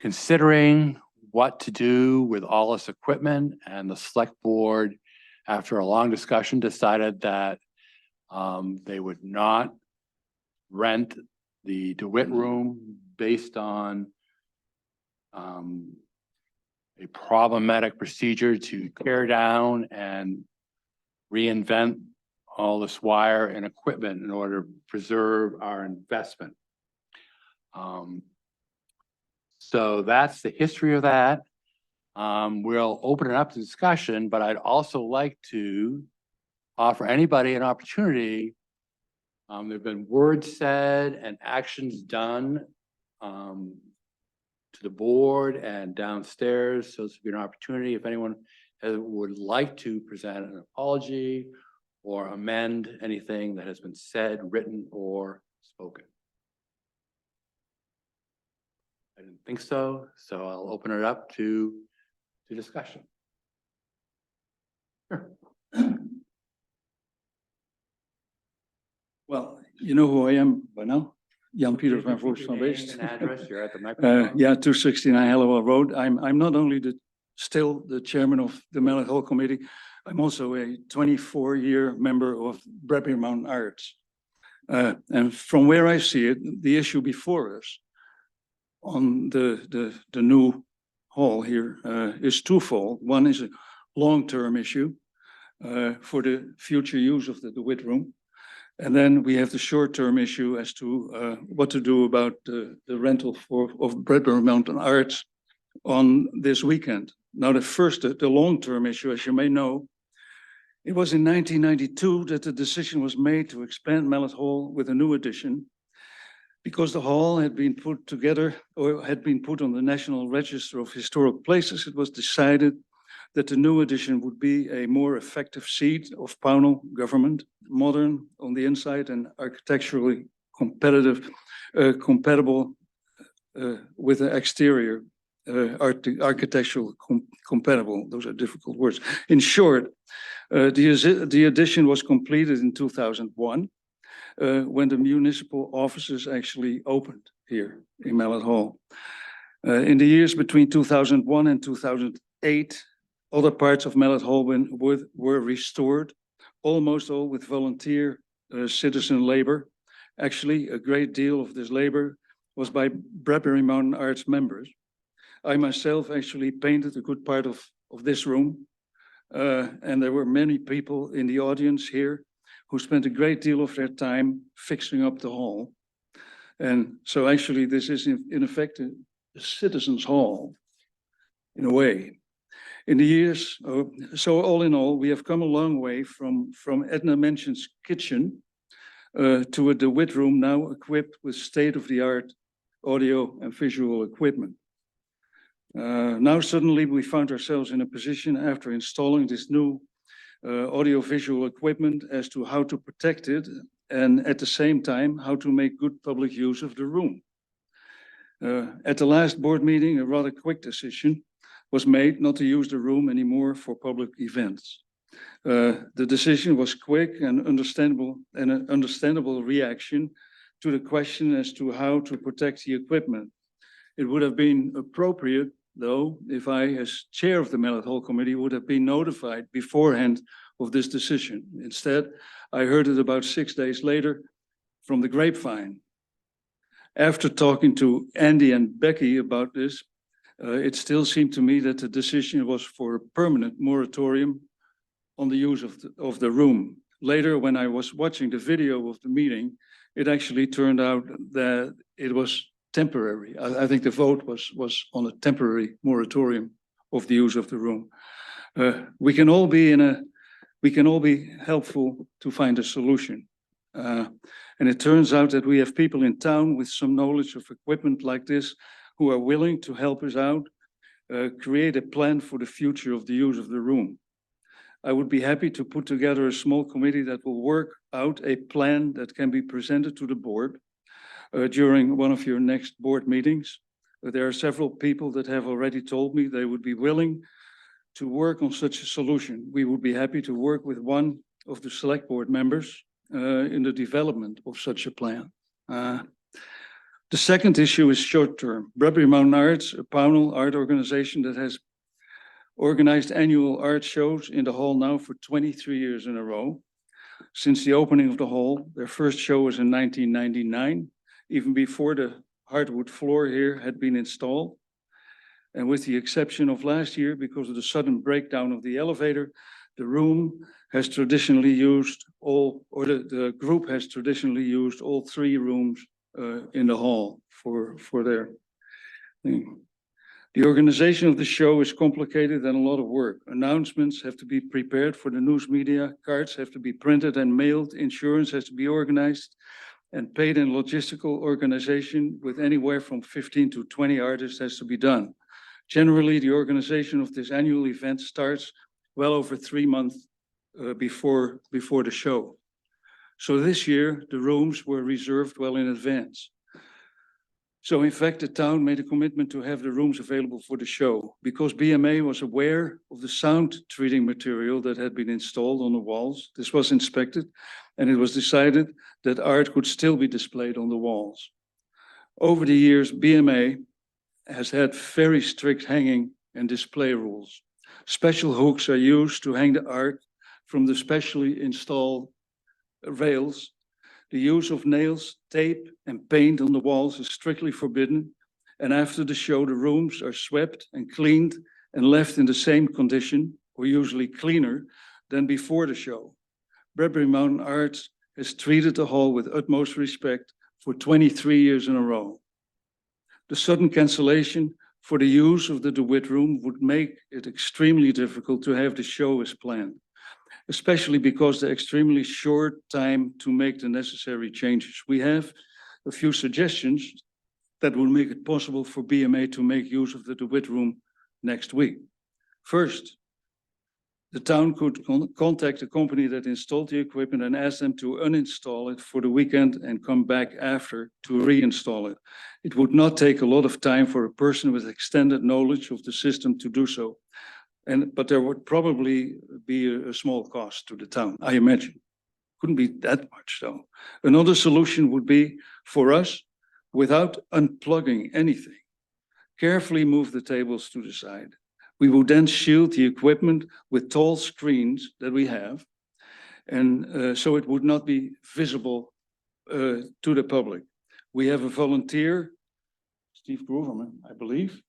considering what to do with all this equipment, and the select board, after a long discussion, decided that they would not rent the DeWitt Room based on a problematic procedure to tear down and reinvent all this wire and equipment in order to preserve our investment. So that's the history of that. We'll open it up to discussion, but I'd also like to offer anybody an opportunity. There've been words said and actions done to the board and downstairs. So this would be an opportunity if anyone would like to present an apology or amend anything that has been said, written, or spoken. I didn't think so, so I'll open it up to discussion. Sure. Well, you know who I am by now? Jan-Peter van Voorst van Name Beest. and address, you're at the microphone. Yeah, 269 Hallowell Road. I'm not only still the chairman of the Mallet Hall Committee, I'm also a 24-year member of Bradbury Mountain Arts. And from where I see it, the issue before us on the new hall here is twofold. One is a long-term issue for the future use of the DeWitt Room. And then we have the short-term issue as to what to do about the rental of Bradbury Mountain Arts on this weekend. Now, the long-term issue, as you may know, it was in 1992 that the decision was made to expand Mallet Hall with a new addition, because the hall had been put together or had been put on the National Register of Historic Places. It was decided that the new addition would be a more effective seat of Pownal government, modern on the inside and architecturally compatible with the exterior, architectural compatible. Those are difficult words. In short, the addition was completed in 2001 when the municipal offices actually opened here in Mallet Hall. In the years between 2001 and 2008, other parts of Mallet Hall were restored, almost all with volunteer citizen labor. Actually, a great deal of this labor was by Bradbury Mountain Arts members. I myself actually painted a good part of this room. And there were many people in the audience here who spent a great deal of their time fixing up the hall. And so actually this is in effect a citizens' hall in a way. In the years, so all in all, we have come a long way from Edna Mention's kitchen to a DeWitt Room now equipped with state-of-the-art audio and visual equipment. Now suddenly we found ourselves in a position after installing this new audio-visual equipment as to how to protect it and at the same time how to make good public use of the room. At the last board meeting, a rather quick decision was made not to use the room anymore for public events. The decision was quick and an understandable reaction to the question as to how to protect the equipment. It would have been appropriate, though, if I, as chair of the Mallet Hall Committee, would have been notified beforehand of this decision. Instead, I heard it about 6 days later from the grapevine. After talking to Andy and Becky about this, it still seemed to me that the decision was for a permanent moratorium on the use of the room. Later, when I was watching the video of the meeting, it actually turned out that it was temporary. I think the vote was on a temporary moratorium of the use of the room. We can all be helpful to find a solution. And it turns out that we have people in town with some knowledge of equipment like this who are willing to help us out, create a plan for the future of the use of the room. I would be happy to put together a small committee that will work out a plan that can be presented to the board during one of your next board meetings. There are several people that have already told me they would be willing to work on such a solution. We would be happy to work with one of the select board members in the development of such a plan. The second issue is short-term. Bradbury Mountain Arts, a Pownal art organization that has organized annual art shows in the hall now for 23 years in a row. Since the opening of the hall, their first show was in 1999, even before the hardwood floor here had been installed. And with the exception of last year, because of the sudden breakdown of the elevator, the room has traditionally used the group has traditionally used all 3 rooms in the hall for their thing. The organization of the show is complicated and a lot of work. Announcements have to be prepared for the news media, cards have to be printed and mailed, insurance has to be organized, and paid and logistical organization with anywhere from 15 to 20 artists has to be done. Generally, the organization of this annual event starts well over 3 months before the show. So this year, the rooms were reserved well in advance. So in fact, the town made a commitment to have the rooms available for the show. Because BMA was aware of the sound treating material that had been installed on the walls, this was inspected, and it was decided that art could still be displayed on the walls. Over the years, BMA has had very strict hanging and display rules. Special hooks are used to hang the art from the specially installed rails. The use of nails, tape, and paint on the walls is strictly forbidden. And after the show, the rooms are swept and cleaned and left in the same condition, or usually cleaner, than before the show. Bradbury Mountain Arts has treated the hall with utmost respect for 23 years in a row. The sudden cancellation for the use of the DeWitt Room would make it extremely difficult to have the show as planned, especially because the extremely short time to make the necessary changes. We have a few suggestions that will make it possible for BMA to make use of the DeWitt Room next week. First, the town could contact the company that installed the equipment and ask them to uninstall it for the weekend and come back after to reinstall it. It would not take a lot of time for a person with extended knowledge of the system to do so. But there would probably be a small cost to the town, I imagine. Couldn't be that much though. Another solution would be for us, without unplugging anything, carefully move the tables to the side. We would then shield the equipment with tall screens that we have, and so it would not be visible to the public. We have a volunteer, Steve Grooverman, I believe,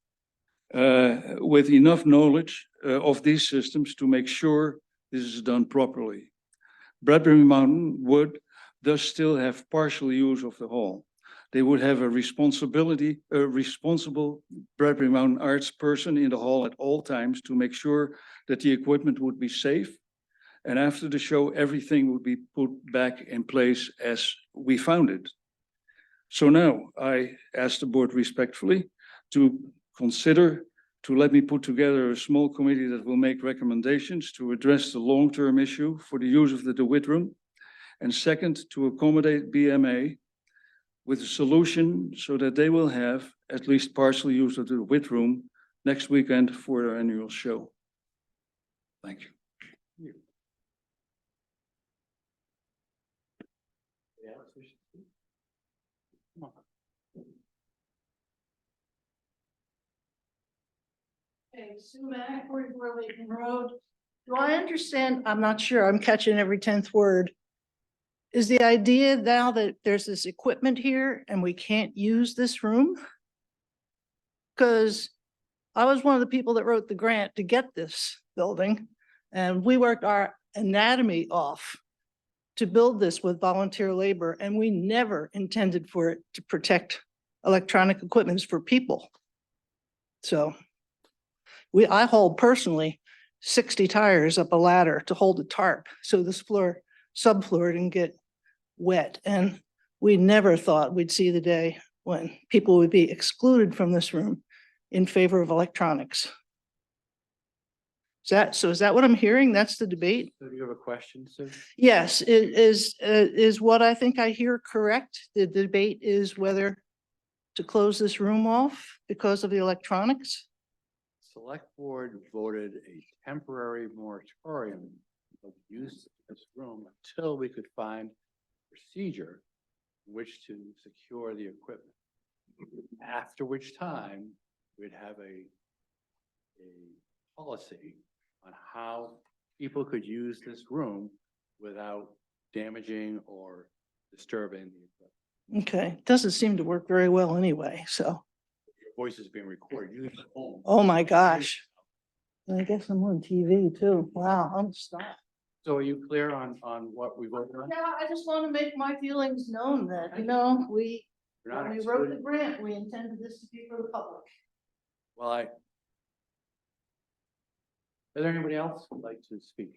with enough knowledge of these systems to make sure this is done properly. Bradbury Mountain would thus still have partial use of the hall. They would have a responsible Bradbury Mountain Arts person in the hall at all times to make sure that the equipment would be safe. And after the show, everything would be put back in place as we found it. So now I ask the board respectfully to consider to let me put together a small committee that will make recommendations to address the long-term issue for the use of the DeWitt Room. And second, to accommodate BMA with a solution so that they will have at least partial use of the DeWitt Room next weekend for their annual show. Thank you. wish to speak? Come on. Okay, Sumac, 44 Layton Road. Do I understand? I'm not sure. I'm catching every 10th word. Is the idea now that there's this equipment here and we can't use this room? Because I was one of the people that wrote the grant to get this building, and we worked our anatomy off to build this with volunteer labor, and we never intended for it to protect electronic equipments for people. So I hauled personally 60 tires up a ladder to hold a tarp so this subfloor didn't get wet. And we never thought we'd see the day when people would be excluded from this room in favor of electronics. Is that what I'm hearing? That's the debate? So do you have a question, Sue? Yes, it is what I think I hear correct? The debate is whether to close this room off because of the electronics? Select Board voted a temporary moratorium of use of this room until we could find procedure in which to secure the equipment. After which time we'd have a policy on how people could use this room without damaging or disturbing the equipment. Okay, doesn't seem to work very well anyway, so, Your voice is being recorded. You can home. oh my gosh. I guess I'm on TV too. Wow, I'm stopped. So are you clear on what we voted on? Yeah, I just want to make my feelings known that, we, We're not when we wrote the excluding- grant, we intended this to be for the public. Well, is there anybody else who'd like to speak?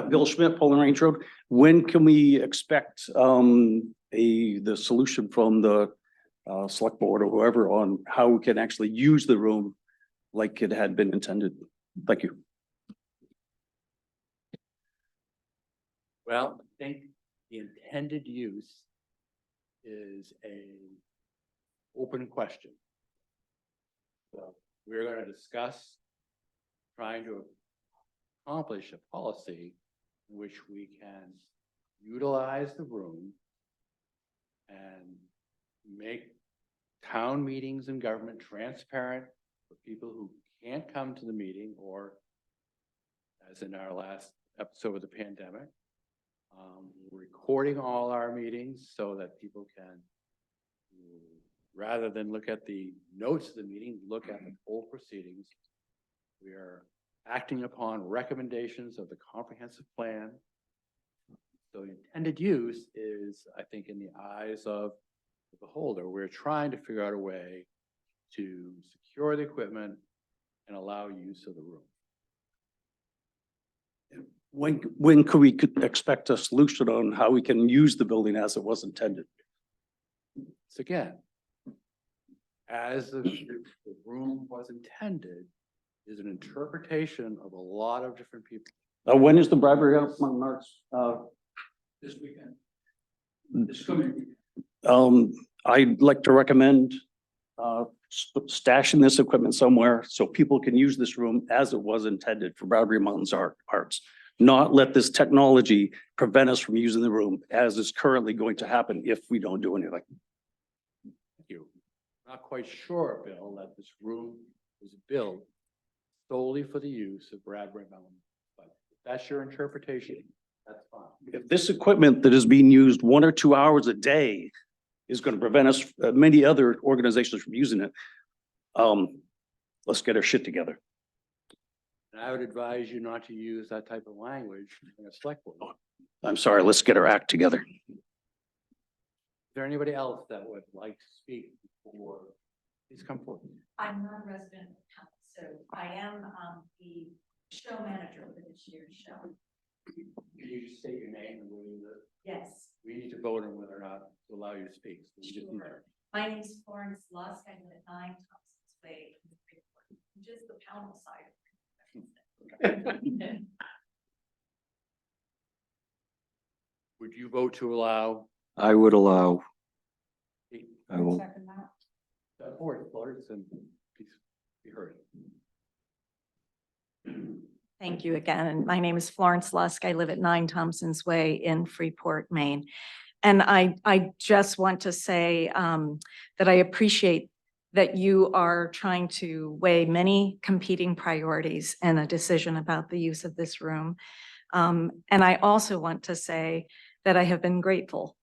Bill Schmidt, Poland Range Road. When can we expect the solution from the select board or whoever on how we can actually use the room like it had been intended? Thank you. Well, I think the intended use is a open question. So we're going to discuss trying to accomplish a policy in which we can utilize the room and make town meetings and government transparent for people who can't come to the meeting, or as in our last episode of the pandemic, recording all our meetings so that people can, rather than look at the notes of the meeting, look at the whole proceedings. We are acting upon recommendations of the comprehensive plan. So the intended use is, I think, in the eyes of the beholder. We're trying to figure out a way to secure the equipment and allow use of the room. When could we expect a solution on how we can use the building as it was intended? So again, as the room was intended, is an interpretation of a lot of different people. When is the Bradbury Mountain Arts? This weekend. This coming weekend. I'd like to recommend stashing this equipment somewhere so people can use this room as it was intended for Bradbury Mountains Arts. Not let this technology prevent us from using the room as is currently going to happen if we don't do anything. Thank you. Not quite sure, Bill, that this room was built solely for the use of Bradbury Mountain, but if that's your interpretation, that's fine. If this equipment that is being used 1 or 2 hours a day is going to prevent us, many other organizations from using it, let's get our shit together. And I would advise you not to use that type of language in a select board. Is I'm sorry, let's get our act together. there anybody else that would like to speak before? Please come forward. I'm not a resident of town, so I am the show manager for this year's show. Can you just state your name and where you live? Yes, We need to vote on whether or not to allow you to speak. So we just need to- sure. My name is Florence Lusk. I live at 9 Thompson's Way, in Bridgeport, which is the Pownell side of it. Would you vote to allow? I would allow, I will, Second that. Forward, Florence, and please be heard. Thank you again. And my name is Florence Lusk. I live at 9 Thompson's Way in Freeport, Maine. And I just want to say that I appreciate that you are trying to weigh many competing priorities in a decision about the use of this room. And I also want to say that I have been grateful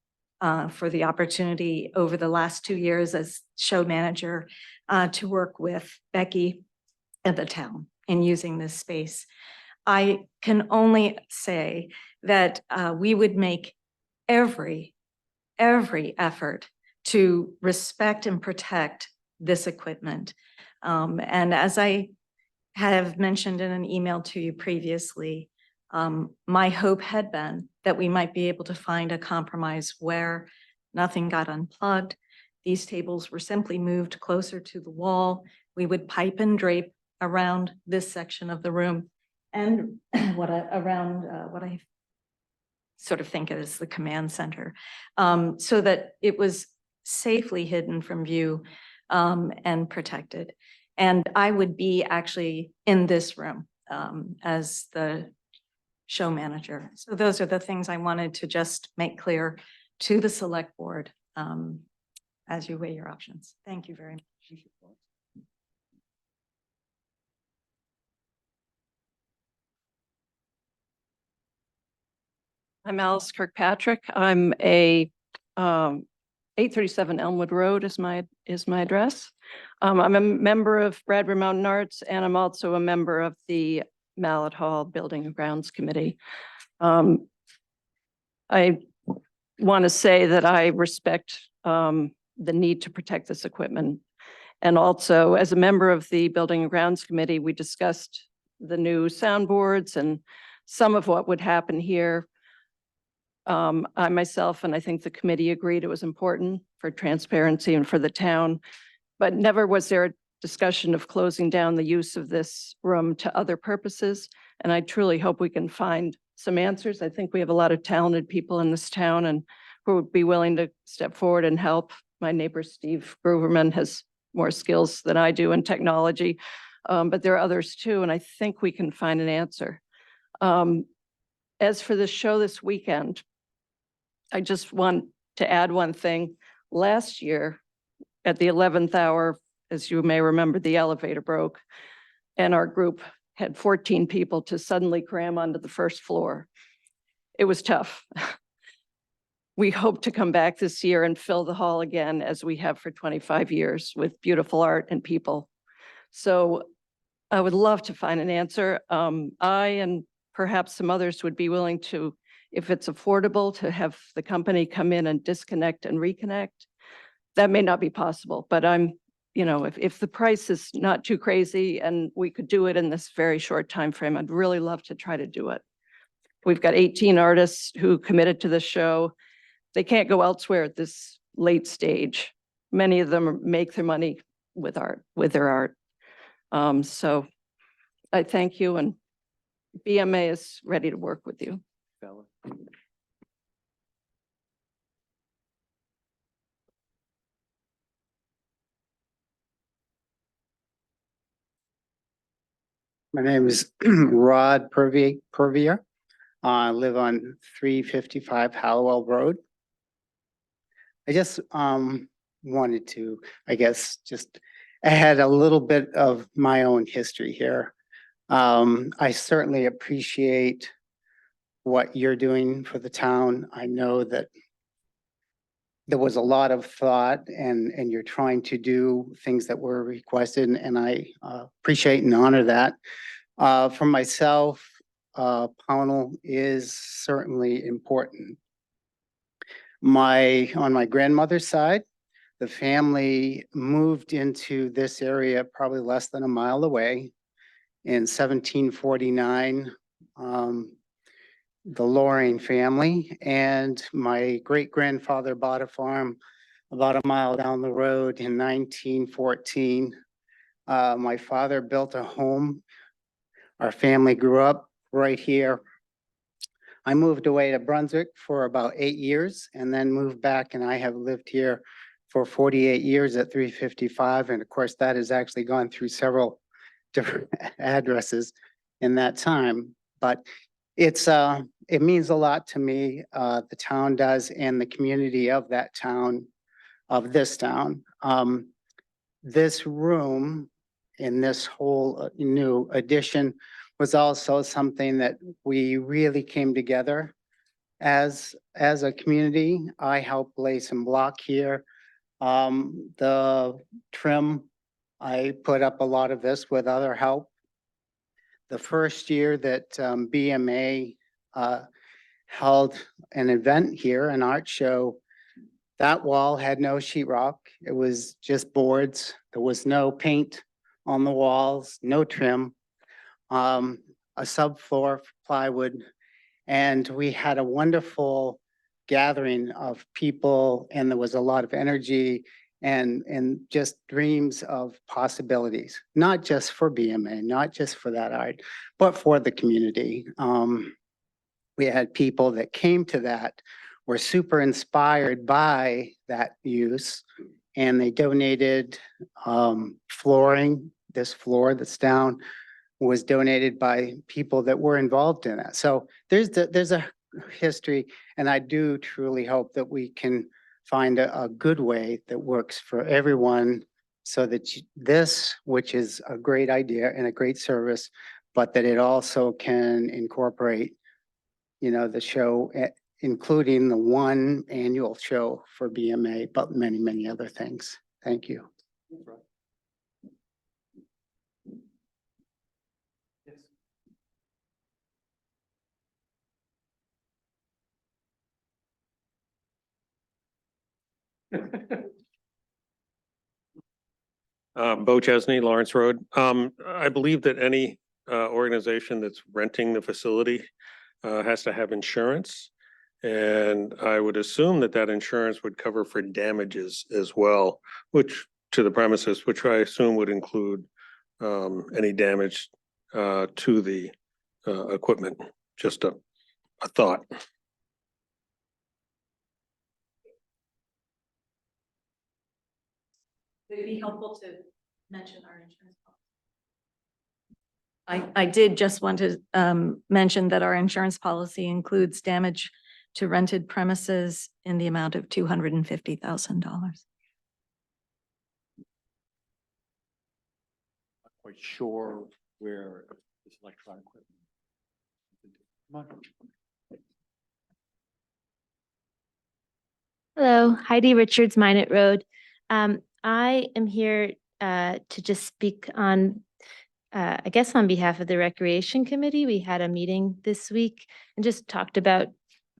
for the opportunity over the last 2 years as show manager to work with Becky and the town in using this space. I can only say that we would make every effort to respect and protect this equipment. And as I have mentioned in an email to you previously, my hope had been that we might be able to find a compromise where nothing got unplugged. These tables were simply moved closer to the wall. We would pipe and drape around this section of the room and what I sort of think is the command center, so that it was safely hidden from view and protected. And I would be actually in this room as the show manager. So those are the things I wanted to just make clear to the select board as you weigh your options. Thank you very much. I'm Alice Kirkpatrick. I'm a 837 Elmwood Road is my address. I'm a member of Bradbury Mountain Arts, and I'm also a member of the Mallet Hall Building and Grounds Committee. I want to say that I respect the need to protect this equipment. And also, as a member of the Building and Grounds Committee, we discussed the new soundboards and some of what would happen here. I myself, and I think the committee agreed it was important for transparency and for the town, but never was there a discussion of closing down the use of this room to other purposes. And I truly hope we can find some answers. I think we have a lot of talented people in this town and who would be willing to step forward and help. My neighbor, Steve Grooverman, has more skills than I do in technology, but there are others too, and I think we can find an answer. As for the show this weekend, I just want to add one thing. Last year, at the 11th hour, as you may remember, the elevator broke, and our group had 14 people to suddenly cram onto the first floor. It was tough. We hope to come back this year and fill the hall again, as we have for 25 years, with beautiful art and people. So I would love to find an answer. I and perhaps some others would be willing to, if it's affordable, to have the company come in and disconnect and reconnect. That may not be possible, but if the price is not too crazy and we could do it in this very short time frame, I'd really love to try to do it. We've got 18 artists who committed to this show. They can't go elsewhere at this late stage. Many of them make their money with their art. So I thank you, and BMA is ready to work with you. My name is Rod Purvier. I live on 355 Hallowell Road. I just wanted to, just add a little bit of my own history here. I certainly appreciate what you're doing for the town. I know that there was a lot of thought and you're trying to do things that were requested, and I appreciate and honor that. For myself, Pownell is certainly important. On my grandmother's side, the family moved into this area probably less than a mile away in 1749. The Loring family, and my great-grandfather bought a farm about a mile down the road in 1914. My father built a home. Our family grew up right here. I moved away to Brunswick for about 8 years and then moved back, and I have lived here for 48 years at 355. And of course, that has actually gone through several different addresses. in that time. But it means a lot to me, the town does, and the community of that town, of this town. This room in this whole new addition was also something that we really came together as a community. I helped lay some block here. The trim, I put up a lot of this with other help. The first year that BMA held an event here, an art show, that wall had no sheetrock. It was just boards. There was no paint on the walls, no trim, a subfloor plywood. And we had a wonderful gathering of people, and there was a lot of energy and just dreams of possibilities, not just for BMA, not just for that art, but for the community. We had people that came to that, were super inspired by that use, and they donated flooring. This floor that's down was donated by people that were involved in it. So there's a history, and I do truly hope that we can find a good way that works for everyone, so that this, which is a great idea and a great service, but that it also can incorporate, you know, the show, including the one annual show for BMA, but many, many other things. Thank you. Bo Chesney, Lawrence Road. I believe that any organization that's renting the facility has to have insurance. And I would assume that that insurance would cover for damages as well, which to the premises, which I assume would include any damage to the equipment. Just a thought. Would it be helpful to mention our insurance policy? I did just want to mention that our insurance policy includes damage to rented premises in the amount of $250,000. Quite sure where this electronic equipment. Come on. Hello, Heidi Richards, Minot Road. I am here to just speak on, I guess on behalf of the Recreation Committee. We had a meeting this week and just talked about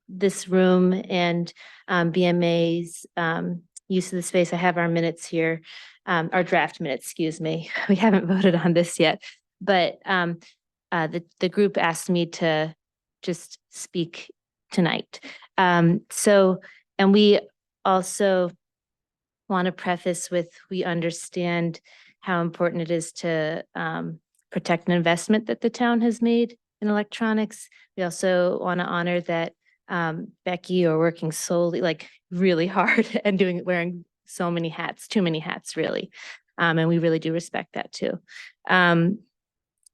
this room and BMA's use of the space. I have our minutes here, our draft minutes, excuse me. We haven't voted on this yet, but the group asked me to just speak tonight. And we also want to preface with, we understand how important it is to protect an investment that the town has made in electronics. We also want to honor that Becky are working solely, like really hard and wearing so many hats, too many hats really. And we really do respect that too. But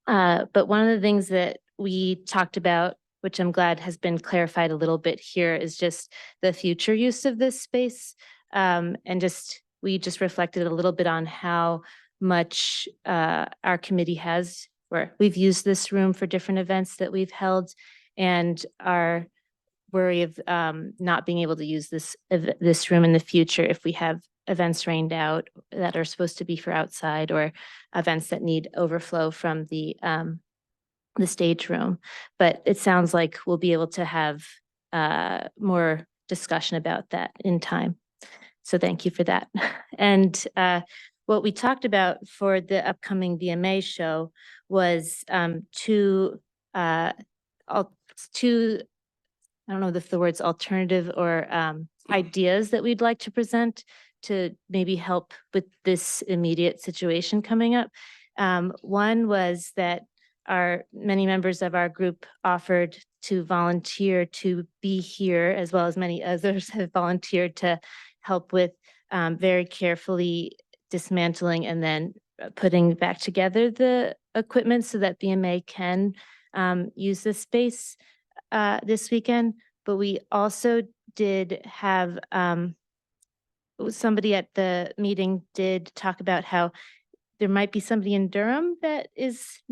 one of the things that we talked about, which I'm glad has been clarified a little bit here, is just the future use of this space. And we just reflected a little bit on how much our committee has, where we've used this room for different events that we've held, and our worry of not being able to use this room in the future if we have events rained out that are supposed to be for outside, or events that need overflow from the stage room. But it sounds like we'll be able to have more discussion about that in time. So thank you for that. And what we talked about for the upcoming BMA show was two, I don't know if the word's alternative or ideas that we'd like to present to maybe help with this immediate situation coming up. One was that many members of our group offered to volunteer to be here, as well as many others have volunteered to help with very carefully dismantling and then putting back together the equipment so that BMA can use this space this weekend. But we also did have somebody at the meeting did talk about how there might be somebody in Durham that is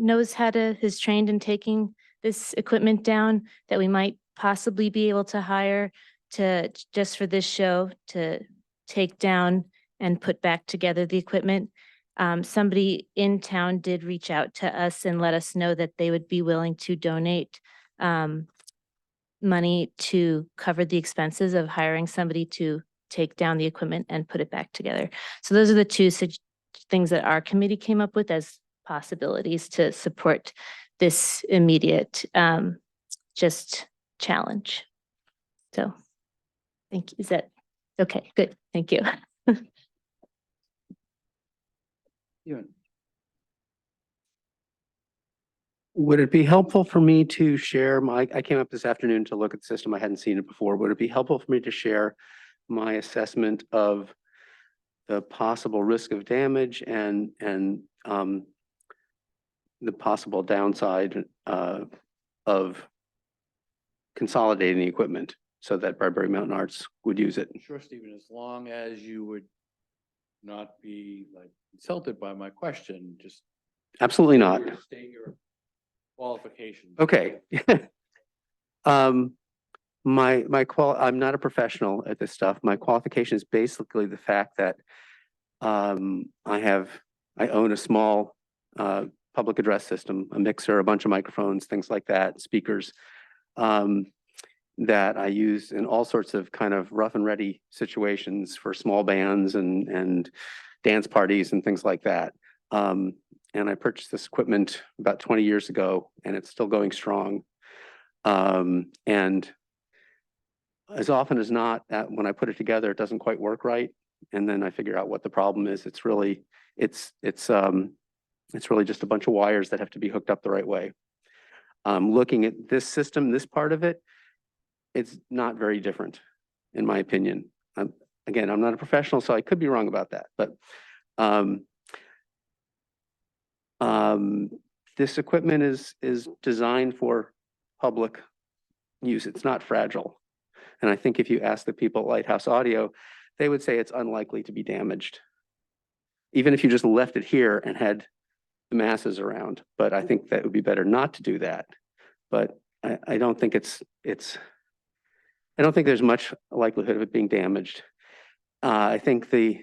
trained in taking this equipment down, that we might possibly be able to hire to, just for this show, to take down and put back together the equipment. Somebody in town did reach out to us and let us know that they would be willing to donate money to cover the expenses of hiring somebody to take down the equipment and put it back together. So those are the two things that our committee came up with as possibilities to support this immediate just challenge. So thank you. Is that okay? Good. Thank you. Would it be helpful for me to share I came up this afternoon to look at the system. I hadn't seen it before. Would it be helpful for me to share my assessment of the possible risk of damage and the possible downside of consolidating the equipment so that Bradbury Mountain Arts would use it? Sure, Stephen, as long as you would not be like insulted by my question, just. Absolutely not. State your qualifications. Okay. I'm not a professional at this stuff. My qualification is basically the fact that I own a small public address system, a mixer, a bunch of microphones, things like that, speakers, that I use in all sorts of kind of rough and ready situations for small bands and dance parties and things like that. And I purchased this equipment about 20 years ago, and it's still going strong. And as often as not, when I put it together, it doesn't quite work right. And then I figure out what the problem is. It's really just a bunch of wires that have to be hooked up the right way. Looking at this system, this part of it, it's not very different, in my opinion. Again, I'm not a professional, so I could be wrong about that. But this equipment is designed for public use. It's not fragile. And I think if you ask the people at Lighthouse Audio, they would say it's unlikely to be damaged, even if you just left it here and had the masses around. But I think that would be better not to do that. But I don't think I don't think there's much likelihood of it being damaged. I think the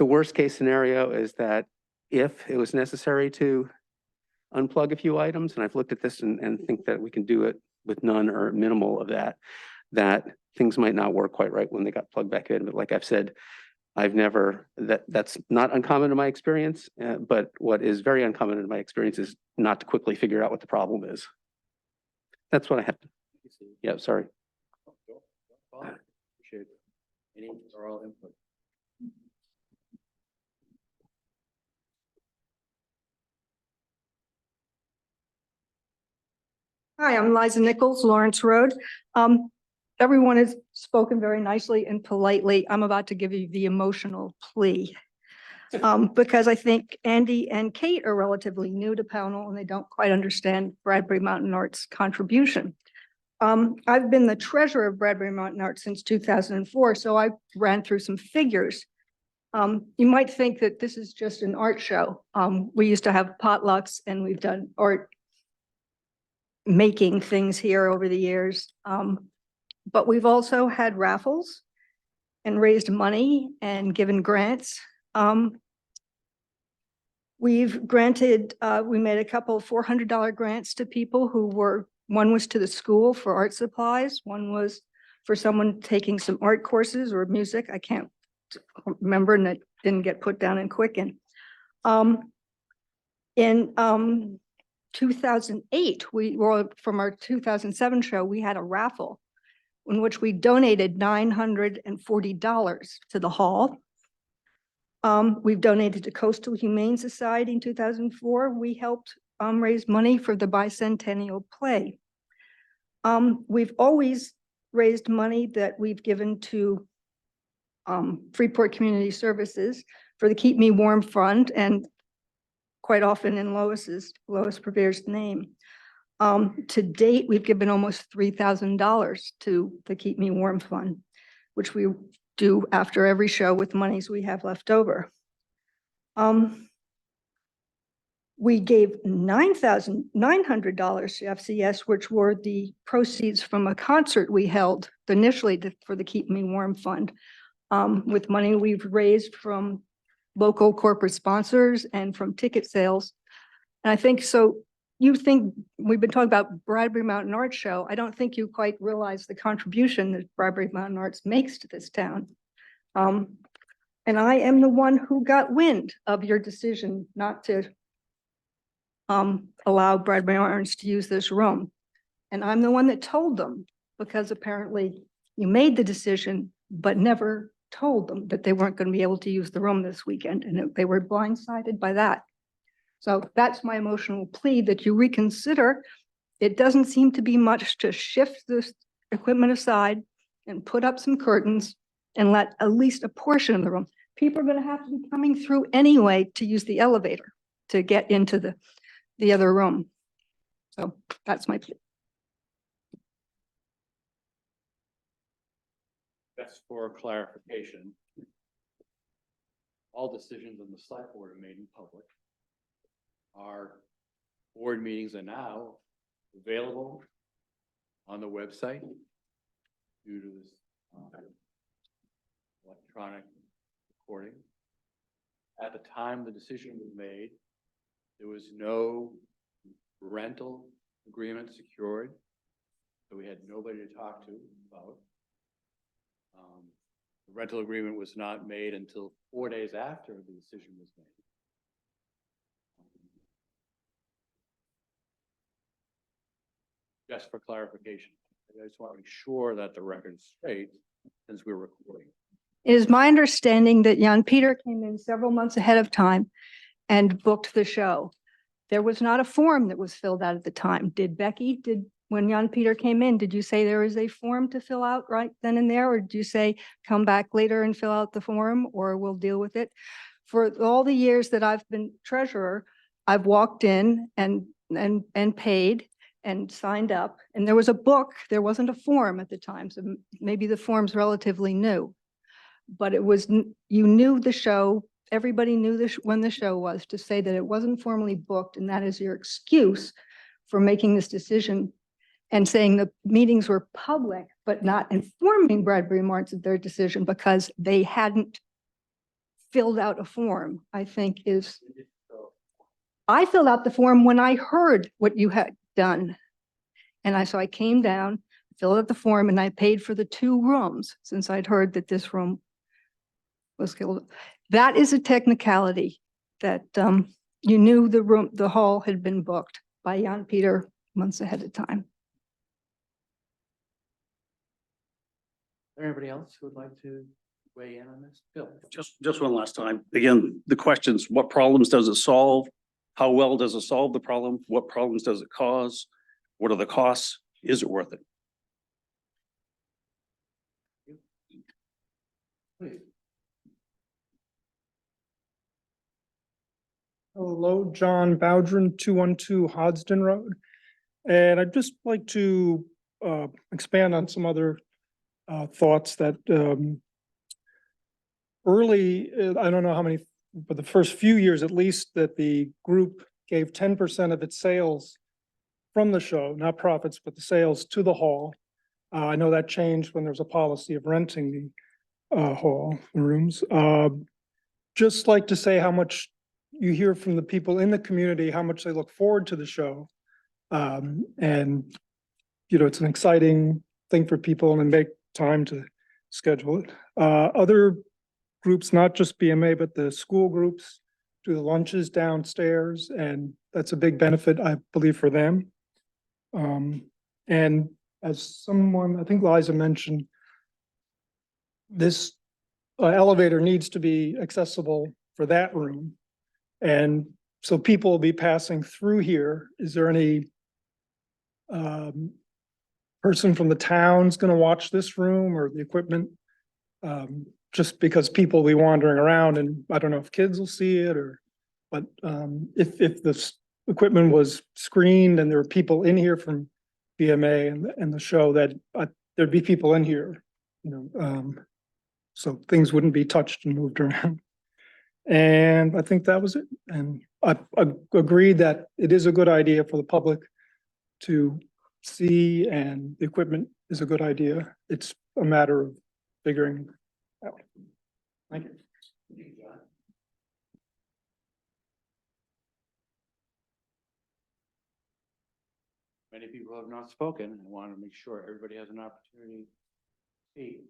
worst case scenario is that if it was necessary to unplug a few items, and I've looked at this and think that we can do it with none or minimal of that things might not work quite right when they got plugged back in. But like I've said, that's not uncommon in my experience, but what is very uncommon in my experience is not to quickly figure out what the problem is. That's what I have to. Yeah, sorry. Appreciate any or all input. Hi, I'm Liza Nichols, Lawrence Road. Everyone has spoken very nicely and politely. I'm about to give you the emotional plea. Because I think Andy and Kate are relatively new to Pownell and they don't quite understand Bradbury Mountain Arts contribution. I've been the treasurer of Bradbury Mountain Arts since 2004, so I ran through some figures. You might think that this is just an art show. We used to have potlucks and we've done art making things here over the years. But we've also had raffles and raised money and given grants. We've granted, we made a couple $400 grants to people one was to the school for art supplies. One was for someone taking some art courses or music. I can't remember, and it didn't get put down in Quicken. In 2008, from our 2007 show, we had a raffle in which we donated $940 to the hall. We've donated to Coastal Humane Society in 2004. We helped raise money for the bicentennial play. We've always raised money that we've given to Freeport Community Services for the Keep Me Warm Fund, and quite often in Lois Prevere's name. To date, we've given almost $3,000 to the Keep Me Warm Fund, which we do after every show with monies we have left over. We gave $9,900 to FCS, which were the proceeds from a concert we held initially for the Keep Me Warm Fund, with money we've raised from local corporate sponsors and from ticket sales. And I think so. You think we've been talking about Bradbury Mountain Arts Show. I don't think you quite realize the contribution that Bradbury Mountain Arts makes to this town. And I am the one who got wind of your decision not to allow Bradbury Arts to use this room. And I'm the one that told them, because apparently you made the decision, but never told them that they weren't going to be able to use the room this weekend, and they were blindsided by that. So that's my emotional plea, that you reconsider. It doesn't seem to be much to shift this equipment aside and put up some curtains and let at least a portion of the room. People are going to have to be coming through anyway to use the elevator to get into the other room. So that's my plea. Just for clarification, all decisions on the select board are made in public. Our board meetings are now available on the website due to this electronic recording. At the time the decision was made, there was no rental agreement secured, so we had nobody to talk to about. The rental agreement was not made until 4 days after the decision was made. Just for clarification, I just want to make sure that the record's straight since we're recording. It is my understanding that Jan Peter came in several months ahead of time and booked the show. There was not a form that was filled out at the time. Did Becky, when Jan Peter came in, did you say there is a form to fill out right then and there? Or did you say, come back later and fill out the form, or we'll deal with it? For all the years that I've been treasurer, I've walked in and paid and signed up, and there was a book. There wasn't a form at the time, so maybe the form's relatively new. But it was, you knew the show, everybody knew when the show was, to say that it wasn't formally booked, and that is your excuse for making this decision and saying the meetings were public, but not informing Bradbury Marts of their decision because they hadn't filled out a form, I think is. I filled out the form when I heard what you had done. And so I came down, filled out the form, and I paid for the 2 rooms since I'd heard that this room was killed. That is a technicality that you knew the hall had been booked by Jan Peter months ahead of time. Anybody else who would like to weigh in on this? Bill? Just one last time. Again, the questions, what problems does it solve? How well does it solve the problem? What problems does it cause? What are the costs? Is it worth it? Please. Hello, John Bowdren, 212 Hodsden Road. And I'd just like to expand on some other thoughts that early, I don't know how many, but the first few years at least, that the group gave 10% of its sales from the show, not profits, but the sales to the hall. I know that changed when there was a policy of renting the hall rooms. Just like to say how much you hear from the people in the community, how much they look forward to the show. And, you know, it's an exciting thing for people and make time to schedule it. Other groups, not just BMA, but the school groups do the lunches downstairs, and that's a big benefit, I believe, for them. And as someone, I think Liza mentioned, this elevator needs to be accessible for that room. And so people will be passing through here. Is there any person from the town's going to watch this room or the equipment? Just because people will be wandering around, and I don't know if kids will see it or But if this equipment was screened and there were people in here from BMA and the show, that there'd be people in here, so things wouldn't be touched and moved around. And I think that was it. And I agreed that it is a good idea for the public to see, and the equipment is a good idea. It's a matter of figuring out. Thank you. Many people have not spoken. I want to make sure everybody has an opportunity to speak.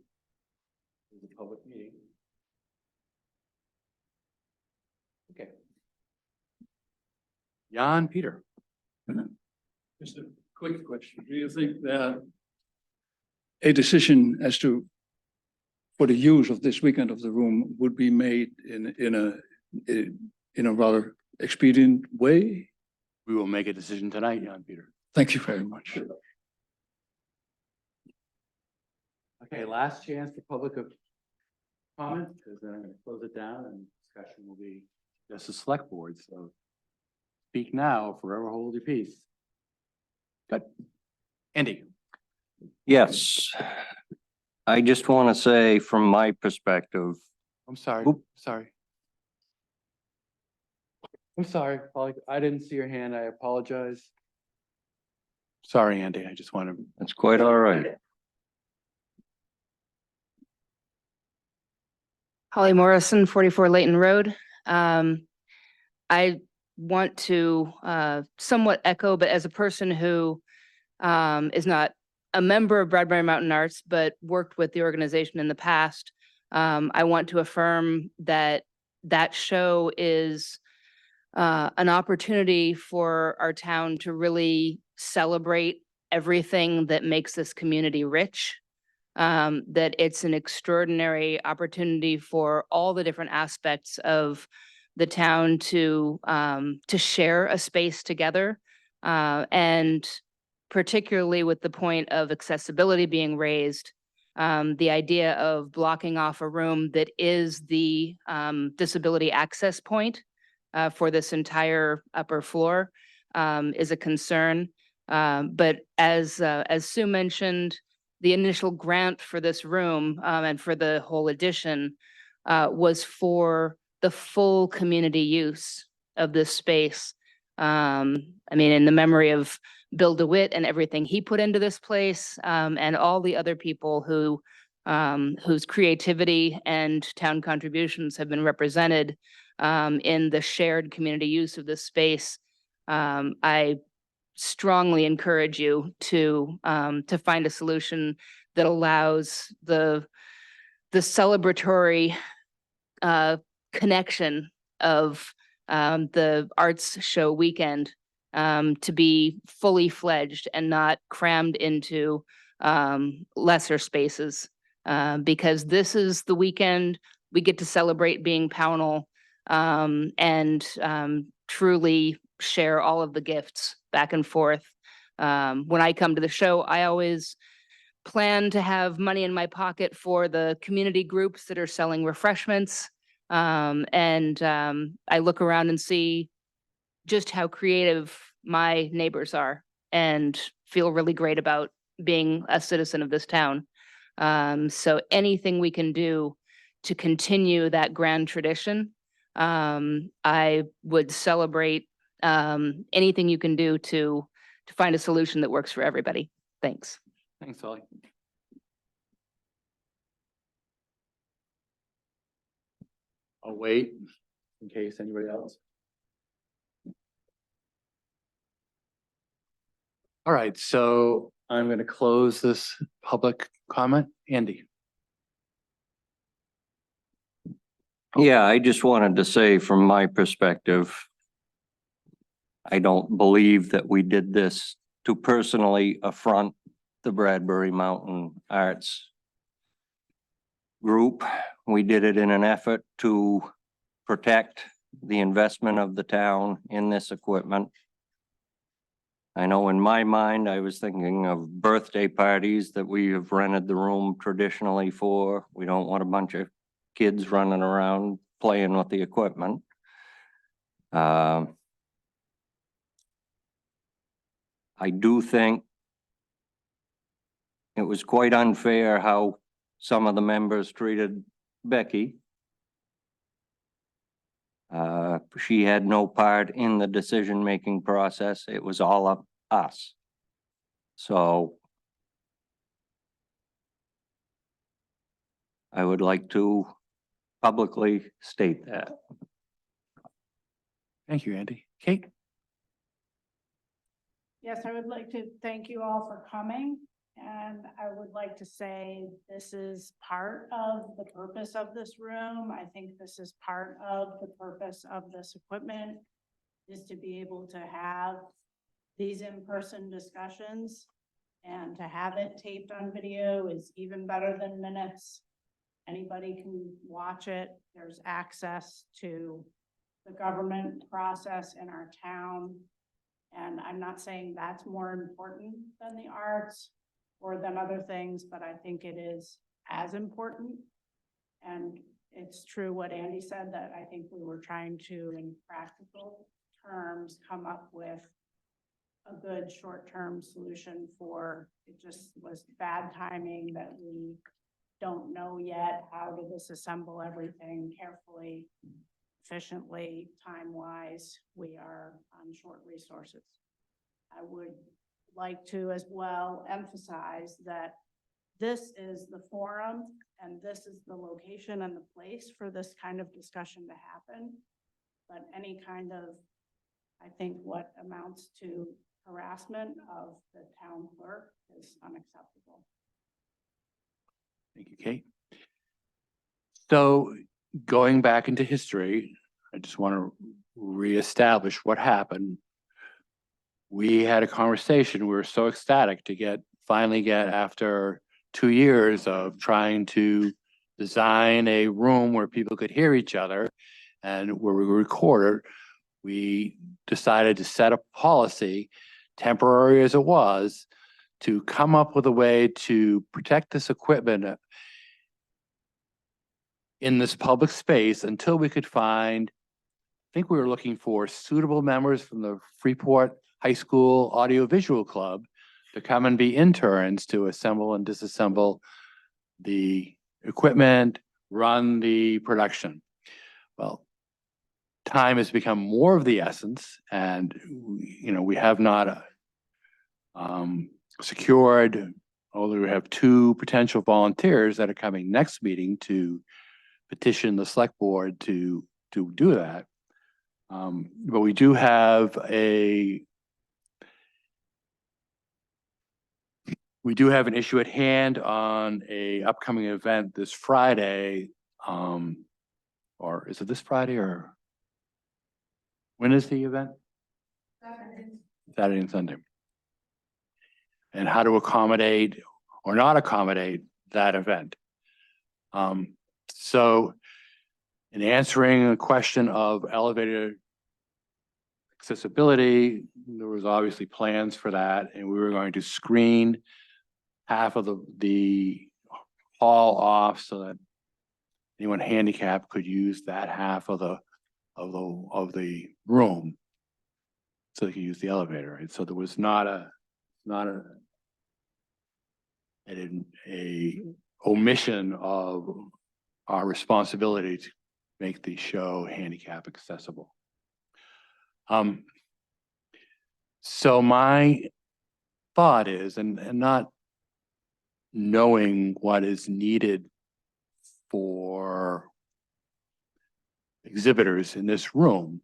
It's a public meeting. Okay. Jan Peter. Just a quick question. Do you think that a decision as to for the use of this weekend of the room would be made in a rather expedient way? We will make a decision tonight, Jan Peter. Thank you very much. Okay, last chance for public comment, because then I'm going to close it down and discussion will be just a select board. So speak now, forever hold your peace. Good. Andy. Yes. I just want to say from my perspective, I'm sorry. Oop. Sorry. I'm sorry, Polly. I didn't see your hand. I apologize. Sorry, Andy. I just want to. it's quite all right. Holly Morrison, 44 Layton Road. I want to somewhat echo, but as a person who is not a member of Bradbury Mountain Arts, but worked with the organization in the past, I want to affirm that that show is an opportunity for our town to really celebrate everything that makes this community rich. That it's an extraordinary opportunity for all the different aspects of the town to share a space together. And particularly with the point of accessibility being raised, the idea of blocking off a room that is the disability access point for this entire upper floor is a concern. But as Sue mentioned, the initial grant for this room and for the whole addition was for the full community use of this space. I mean, in the memory of Bill DeWitt and everything he put into this place, and all the other people who whose creativity and town contributions have been represented in the shared community use of this space. I strongly encourage you to find a solution that allows the celebratory connection of the arts show weekend to be fully fledged and not crammed into lesser spaces, because this is the weekend we get to celebrate being Pownell and truly share all of the gifts back and forth. When I come to the show, I always plan to have money in my pocket for the community groups that are selling refreshments. And I look around and see just how creative my neighbors are and feel really great about being a citizen of this town. So anything we can do to continue that grand tradition, I would celebrate anything you can do to find a solution that works for everybody. Thanks. Thanks, Holly. I'll wait in case anybody else. All right, so I'm going to close this public comment. Andy. Yeah, I just wanted to say from my perspective, I don't believe that we did this to personally affront the Bradbury Mountain Arts group. We did it in an effort to protect the investment of the town in this equipment. I know in my mind, I was thinking of birthday parties that we have rented the room traditionally for. We don't want a bunch of kids running around playing with the equipment. I do think it was quite unfair how some of the members treated Becky. She had no part in the decision-making process. It was all up us. So I would like to publicly state that. Thank you, Andy. Kate? Yes, I would like to thank you all for coming. And I would like to say this is part of the purpose of this room. I think this is part of the purpose of this equipment, is to be able to have these in-person discussions, and to have it taped on video is even better than minutes. Anybody can watch it. There's access to the government process in our town. And I'm not saying that's more important than the arts or than other things, but I think it is as important. And it's true what Andy said, that I think we were trying to, in practical terms, come up with a good short-term solution for, it just was bad timing that we don't know yet how to disassemble everything carefully, efficiently, time-wise. We are on short resources. I would like to as well emphasize that this is the forum and this is the location and the place for this kind of discussion to happen. But any kind of, I think what amounts to harassment of the town clerk is unacceptable. Thank you, Kate. So going back into history, I just want to reestablish what happened. We had a conversation. We were so ecstatic to finally get, after 2 years of trying to design a room where people could hear each other and where we were recorded, we decided to set a policy, temporary as it was, to come up with a way to protect this equipment in this public space until we could find, I think we were looking for suitable members from the Freeport High School Audiovisual Club to come and be interns to assemble and disassemble the equipment, run the production. Well, time has become more of the essence, and we have not secured, although we have 2 potential volunteers that are coming next meeting to petition the select board to do that. But we do have an issue at hand on a upcoming event this Friday. Or is it this Friday, or when is the event? Saturday and Sunday. And how to accommodate or not accommodate that event. So in answering the question of elevator accessibility, there was obviously plans for that, and we were going to screen half of the hall off so that anyone handicapped could use that half of the room, so they could use the elevator. Right? So there was not a omission of our responsibility to make the show handicap accessible. So my thought is, and not knowing what is needed for exhibitors in this room,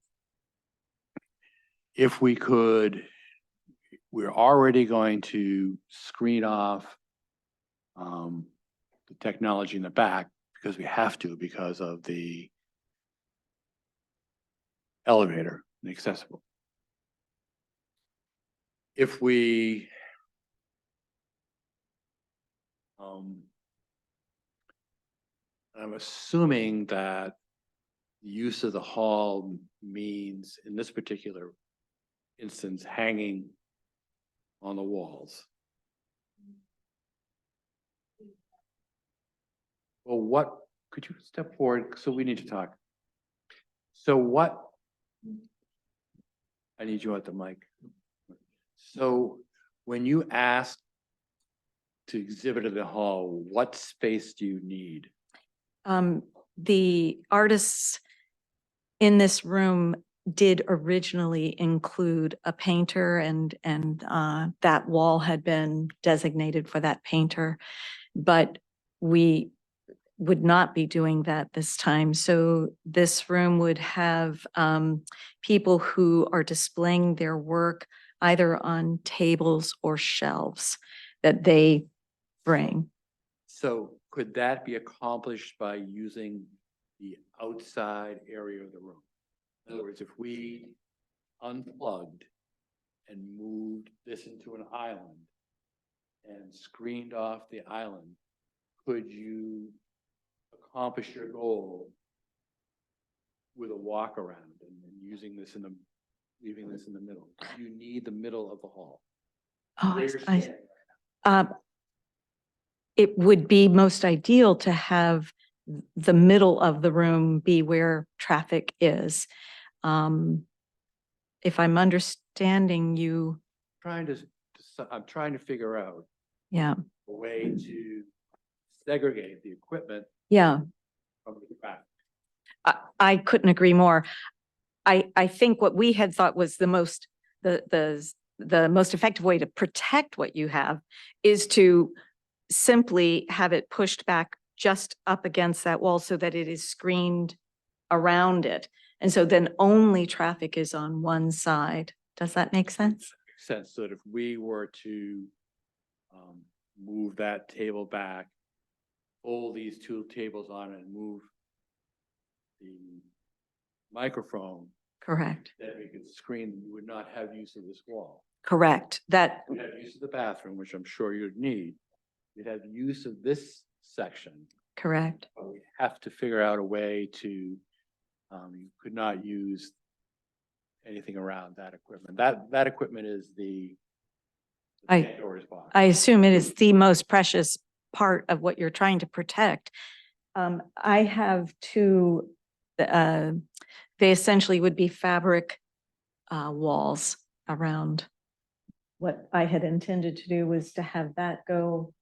if we could, we're already going to screen off the technology in the back because we have to, because of the elevator and accessible. If we I'm assuming that the use of the hall means, in this particular instance, hanging on the walls. Well, could you step forward? So we need to talk. So what I need you at the mic. So when you ask to exhibit in the hall, what space do you need? The artists in this room did originally include a painter and that wall had been designated for that painter. But we would not be doing that this time. So this room would have people who are displaying their work either on tables or shelves that they bring. So could that be accomplished by using the outside area of the room? In other words, if we unplugged and moved this into an island and screened off the island, could you accomplish your goal with a walk around and using this in the, leaving this in the middle? You need the middle of the hall. Oh, Where you're I- standing right now. It would be most ideal to have the middle of the room be where traffic is. If I'm understanding you, I'm trying to figure out yeah, a way to segregate the equipment yeah, from the traffic. I couldn't agree more. I think what we had thought was the most effective way to protect what you have is to simply have it pushed back just up against that wall so that it is screened around it. And so then only traffic is on one side. Does that make sense? Makes sense. So that if we were to move that table back, pull these two tables on and move the microphone, Correct, then we could screen, you would not have use of this wall. correct. That, You'd have use of the bathroom, which I'm sure you'd need. You'd have use of this section, correct. but we have to figure out a way to, you could not use anything around that equipment. That equipment is the Pandora's box. I assume it is the most precious part of what you're trying to protect. I have two, they essentially would be fabric walls around. What I had intended to do was to have that go.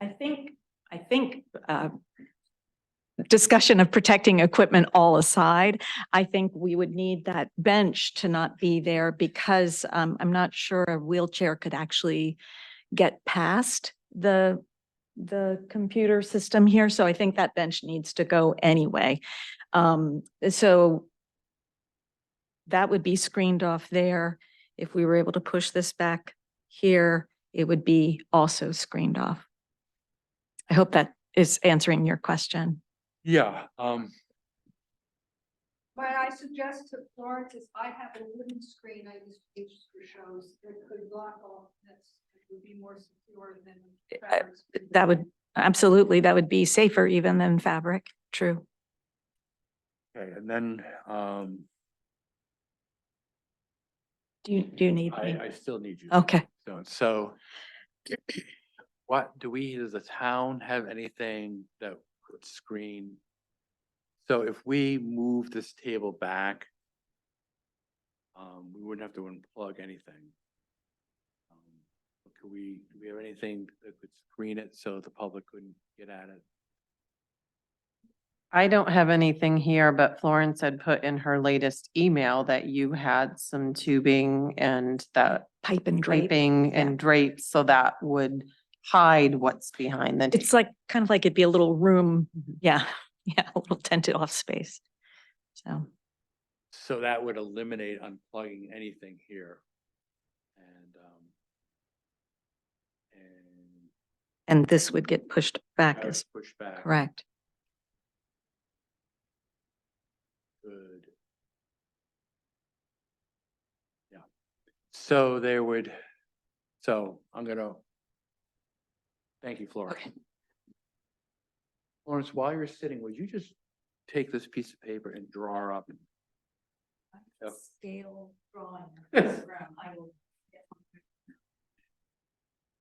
I think discussion of protecting equipment all aside, I think we would need that bench to not be there because I'm not sure a wheelchair could actually get past the computer system here. So I think that bench needs to go anyway. So that would be screened off there. If we were able to push this back here, it would be also screened off. I hope that is answering your question. Yeah, Might I suggest to Florence is I have a wooden screen I use for shows that could block off this. It would be more secure than. fabric screen. That would, absolutely, that would be safer even than fabric. True. okay, and then, Do you need me? I still need you. Okay. So what, do we, does the town have anything that could screen? So if we move this table back, we wouldn't have to unplug anything. Do we have anything that could screen it so the public couldn't get at it? I don't have anything here, but Florence had put in her latest email that you had some tubing and that Pipe and drape. piping Yeah. and drapes, so that would hide what's behind the. It's like, kind of like it'd be a little room. Yeah, yeah, a little tented off space. So, So that would eliminate unplugging anything here. and this would get pushed back That would as push back. correct. Good. Yeah. So there would, so I'm gonna, thank you, Florence. Okay. Florence, while you're sitting, would you just take this piece of paper and draw up? Yep. Scale drawing.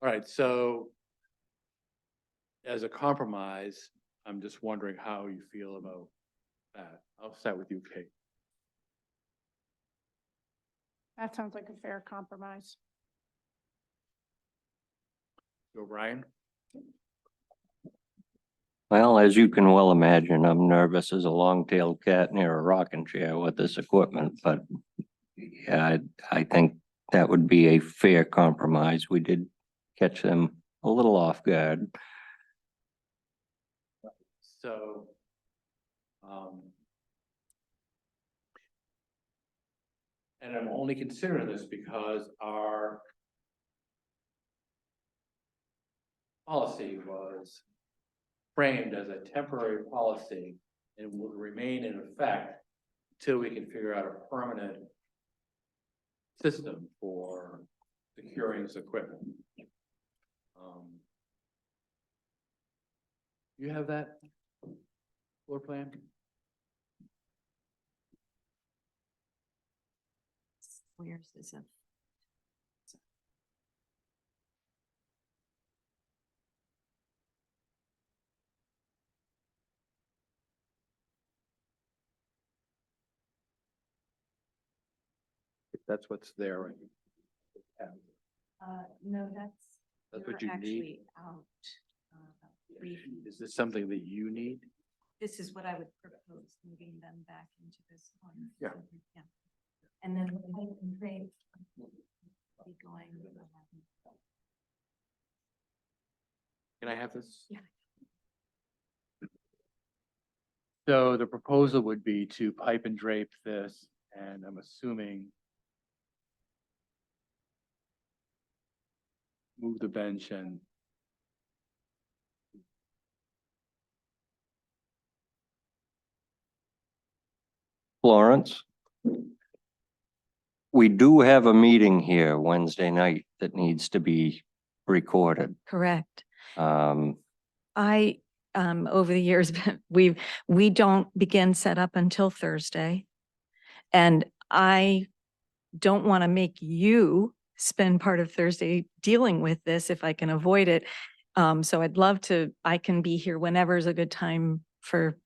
All right, so as a compromise, I'm just wondering how you feel about that? I'll start with you, Kate. That sounds like a fair compromise. O'Brien? Well, as you can well imagine, I'm nervous as a long-tailed cat near a rocking chair with this equipment, but yeah, I think that would be a fair compromise. We did catch them a little off guard. So, and I'm only considering this because our policy was framed as a temporary policy and will remain in effect until we can figure out a permanent system for securing this equipment. You have that floor plan? Where's this? If that's what's there, right? No, that's. That's we what were you need? actually out, Is this something that you need? This is what I would propose, moving them back into this one. Yeah. Yeah. And then the height and grade be going. Can I have this? Yeah. So the proposal would be to pipe and drape this, and I'm assuming move the bench and Florence? We do have a meeting here Wednesday night that needs to be recorded. Correct. Um, Over the years, we don't begin setup until Thursday. And I don't want to make you spend part of Thursday dealing with this if I can avoid it. So I'd love to, I can be here whenever is a good time for,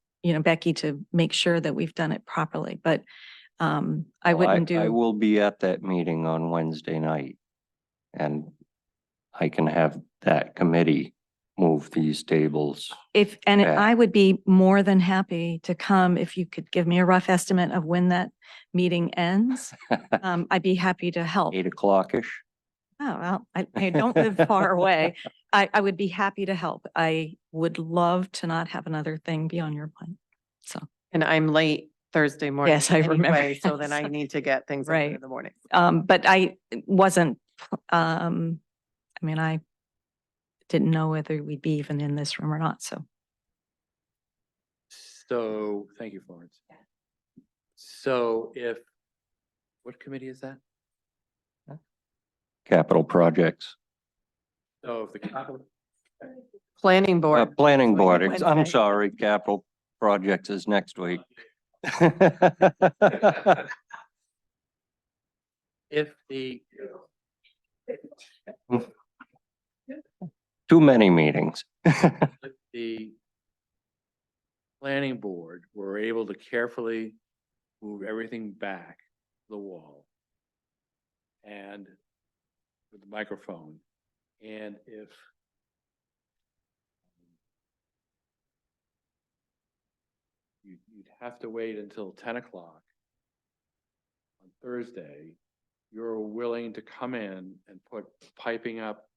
Becky to make sure that we've done it properly, but I well, wouldn't I do, will be at that meeting on Wednesday night. And I can have that committee move these tables. and back. I would be more than happy to come if you could give me a rough estimate of when that meeting ends. I'd be happy to help. 8 o'clock-ish. Oh, well, I don't live far away. I would be happy to help. I would love to not have another thing be on your plate. So, And I'm late Thursday morning. Yes, I remember anyway, So then I that. need to get things in Right. in the morning. but I wasn't, I didn't know whether we'd be even in this room or not, so. so, thank you, Florence. So what committee is that? Capital projects. So if the capital, Planning board. Planning board, I'm Wednesday. sorry, capital projects is next week. if the, Too many meetings. if the planning board were able to carefully move everything back the wall and with the microphone, and if you'd have to wait until 10 o'clock on Thursday, you're willing to come in and put piping up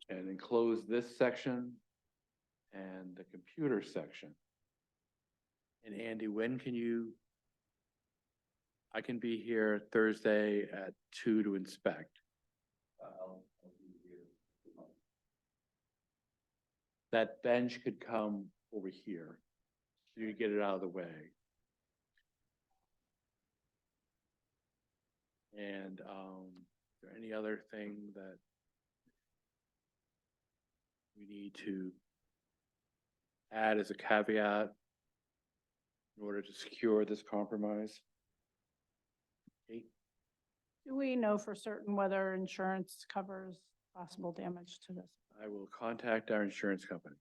and enclose this section and the computer section. And Andy, when can you? I can be here Thursday at 2 to inspect. I'll be here. That bench could come over here, so you get it out of the way. And, is there any other thing that we need to add as a caveat in order to secure this compromise? Kate? Do we know for certain whether insurance covers possible damage to this? I will contact our insurance company.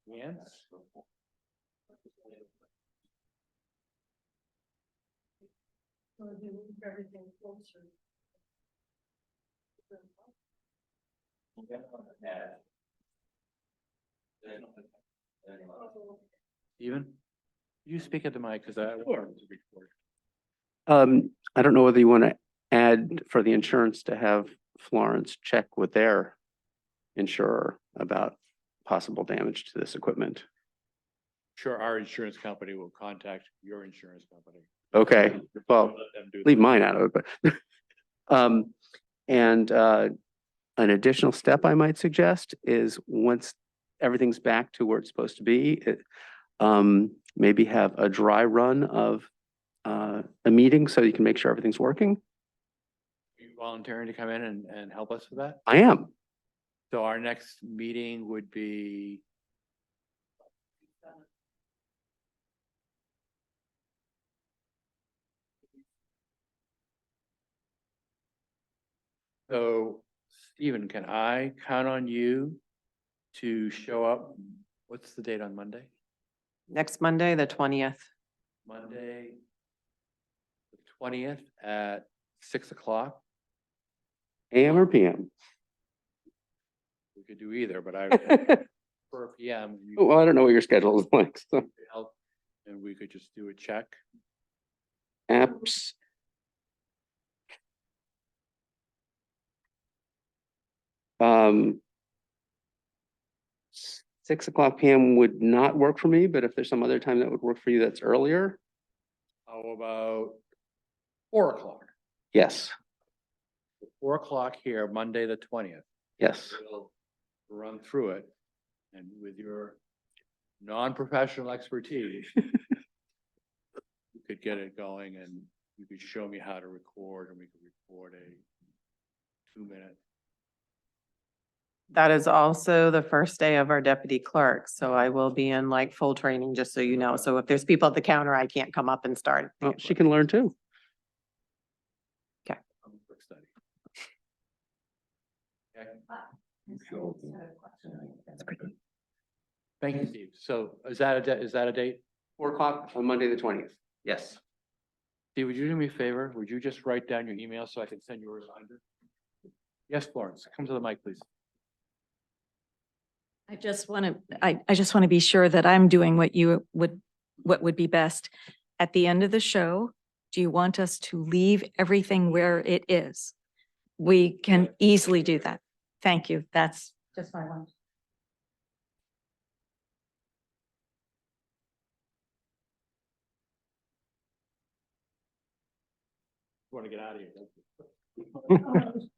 Yes. Steven, you speak at the mic because I. I don't know whether you want to add for the insurance to have Florence check with their insurer about possible damage to this equipment. Sure, our insurance company will contact your insurance company. Okay, well, Let them do leave that. mine out of it, but. And an additional step I might suggest is once everything's back to where it's supposed to be, maybe have a dry run of a meeting so you can make sure everything's working. Are you volunteering to come in and help us with that? I am. So our next meeting would be. So, Stephen, can I count on you to show up? What's the date on Monday? Next Monday, the 20th. Monday, the 20th at 6 o'clock. AM or PM? We could do either, but I for PM. you Well, I don't know what your schedule is like, so. could help, and we could just do a check. Apps. Um. 6 o'clock PM would not work for me, but if there's some other time that would work for you that's earlier, How about 4 o'clock? yes, 4 o'clock here, Monday, the 20th. yes. We'll run through it, and with your non-professional expertise, you could get it going, and you could show me how to record, and we could record a 2-minute. That is also the first day of our deputy clerk, so I will be in like full training, just so you know. So if there's people at the counter, I can't come up and start. Well, she can learn too. Quick study. Okay. Thank you, Steve. So is that a date? 4 o'clock on Monday, the 20th. Yes. Steve, would you do me a favor? Would you just write down your email so I can send you a reminder? Yes, Florence, come to the mic, please. I just want to, I just want to be sure that I'm doing what would be best. At the end of the show, do you want us to leave everything where it is? We can easily do that. Thank you. That's just what I want. Want to get out of here. don't you?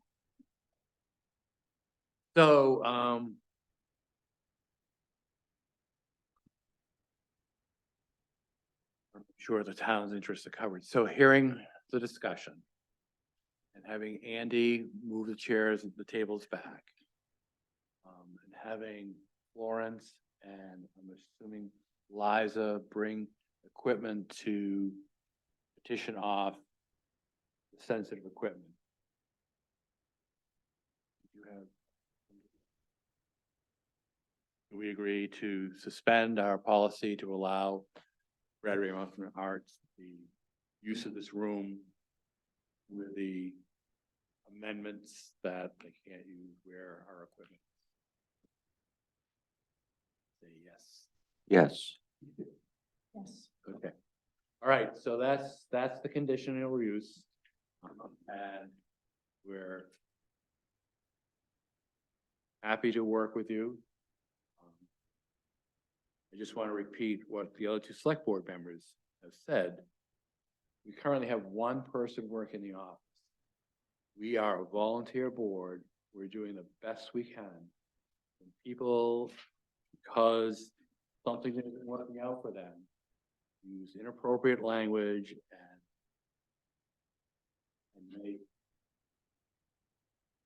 So, I'm sure the town's interests are covered. So hearing the discussion and having Andy move the chairs and the tables back. And having Florence and I'm assuming Liza bring equipment to petition off the sensitive equipment. You have. Do we agree to suspend our policy to allow Bradbury Mountain Arts the use of this room with the amendments that they can't use where our equipment? Say yes. Yes. Yes. Okay. All right, so that's the conditional use. And we're happy to work with you. I just want to repeat what the other two select board members have said. We currently have one person working in the office. We are a volunteer board. We're doing the best we can. And people, because something isn't working out for them, use inappropriate language and make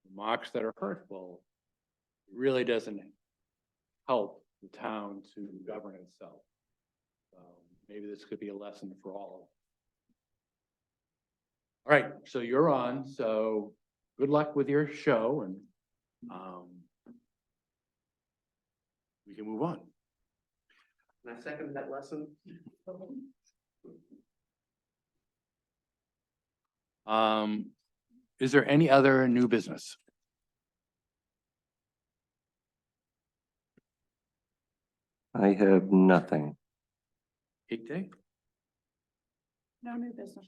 remarks that are hurtful. It really doesn't help the town to govern itself. Maybe this could be a lesson for all. All right, so you're on, so good luck with your show and we can move on. And I second that lesson. Is there any other new business? I have nothing. Kate Day, No new business.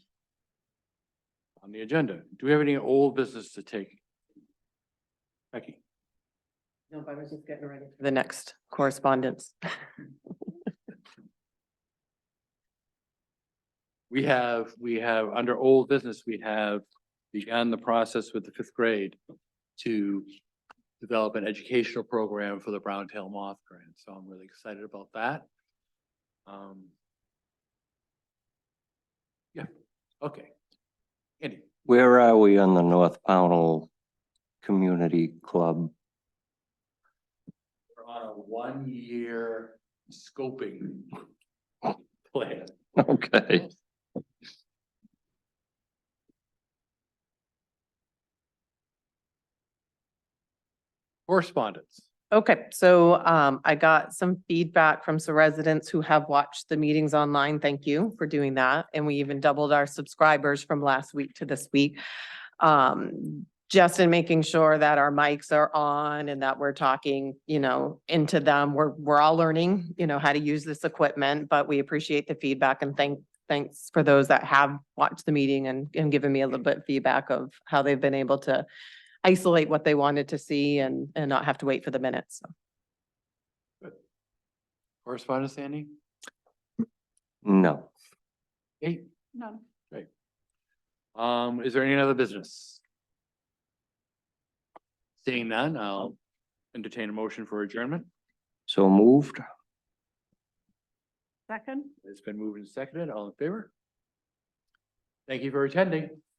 on the agenda. Do we have any old business to take? Becky? No, but I was just getting ready for the next correspondence. We have, under old business, we have begun the process with the fifth grade to develop an educational program for the brown-tailed moth grant. So I'm really excited about that. Yeah, okay. Andy, Where are we on the North Pownell Community Club? we're on a 1-year scoping plan. Okay. Correspondence. Okay, so I got some feedback from some residents who have watched the meetings online. Thank you for doing that. And we even doubled our subscribers from last week to this week. Just in making sure that our mics are on and that we're talking, into them. We're all learning, how to use this equipment, but we appreciate the feedback and thanks for those that have watched the meeting and given me a little bit of feedback of how they've been able to isolate what they wanted to see and not have to wait for the minutes. So. Correspondence, Andy? No. Kate? No. Great. Is there any other business? Seeing none, I'll entertain a motion for adjournment. So moved. Second? It's been moved and seconded. All in favor? Thank you for attending.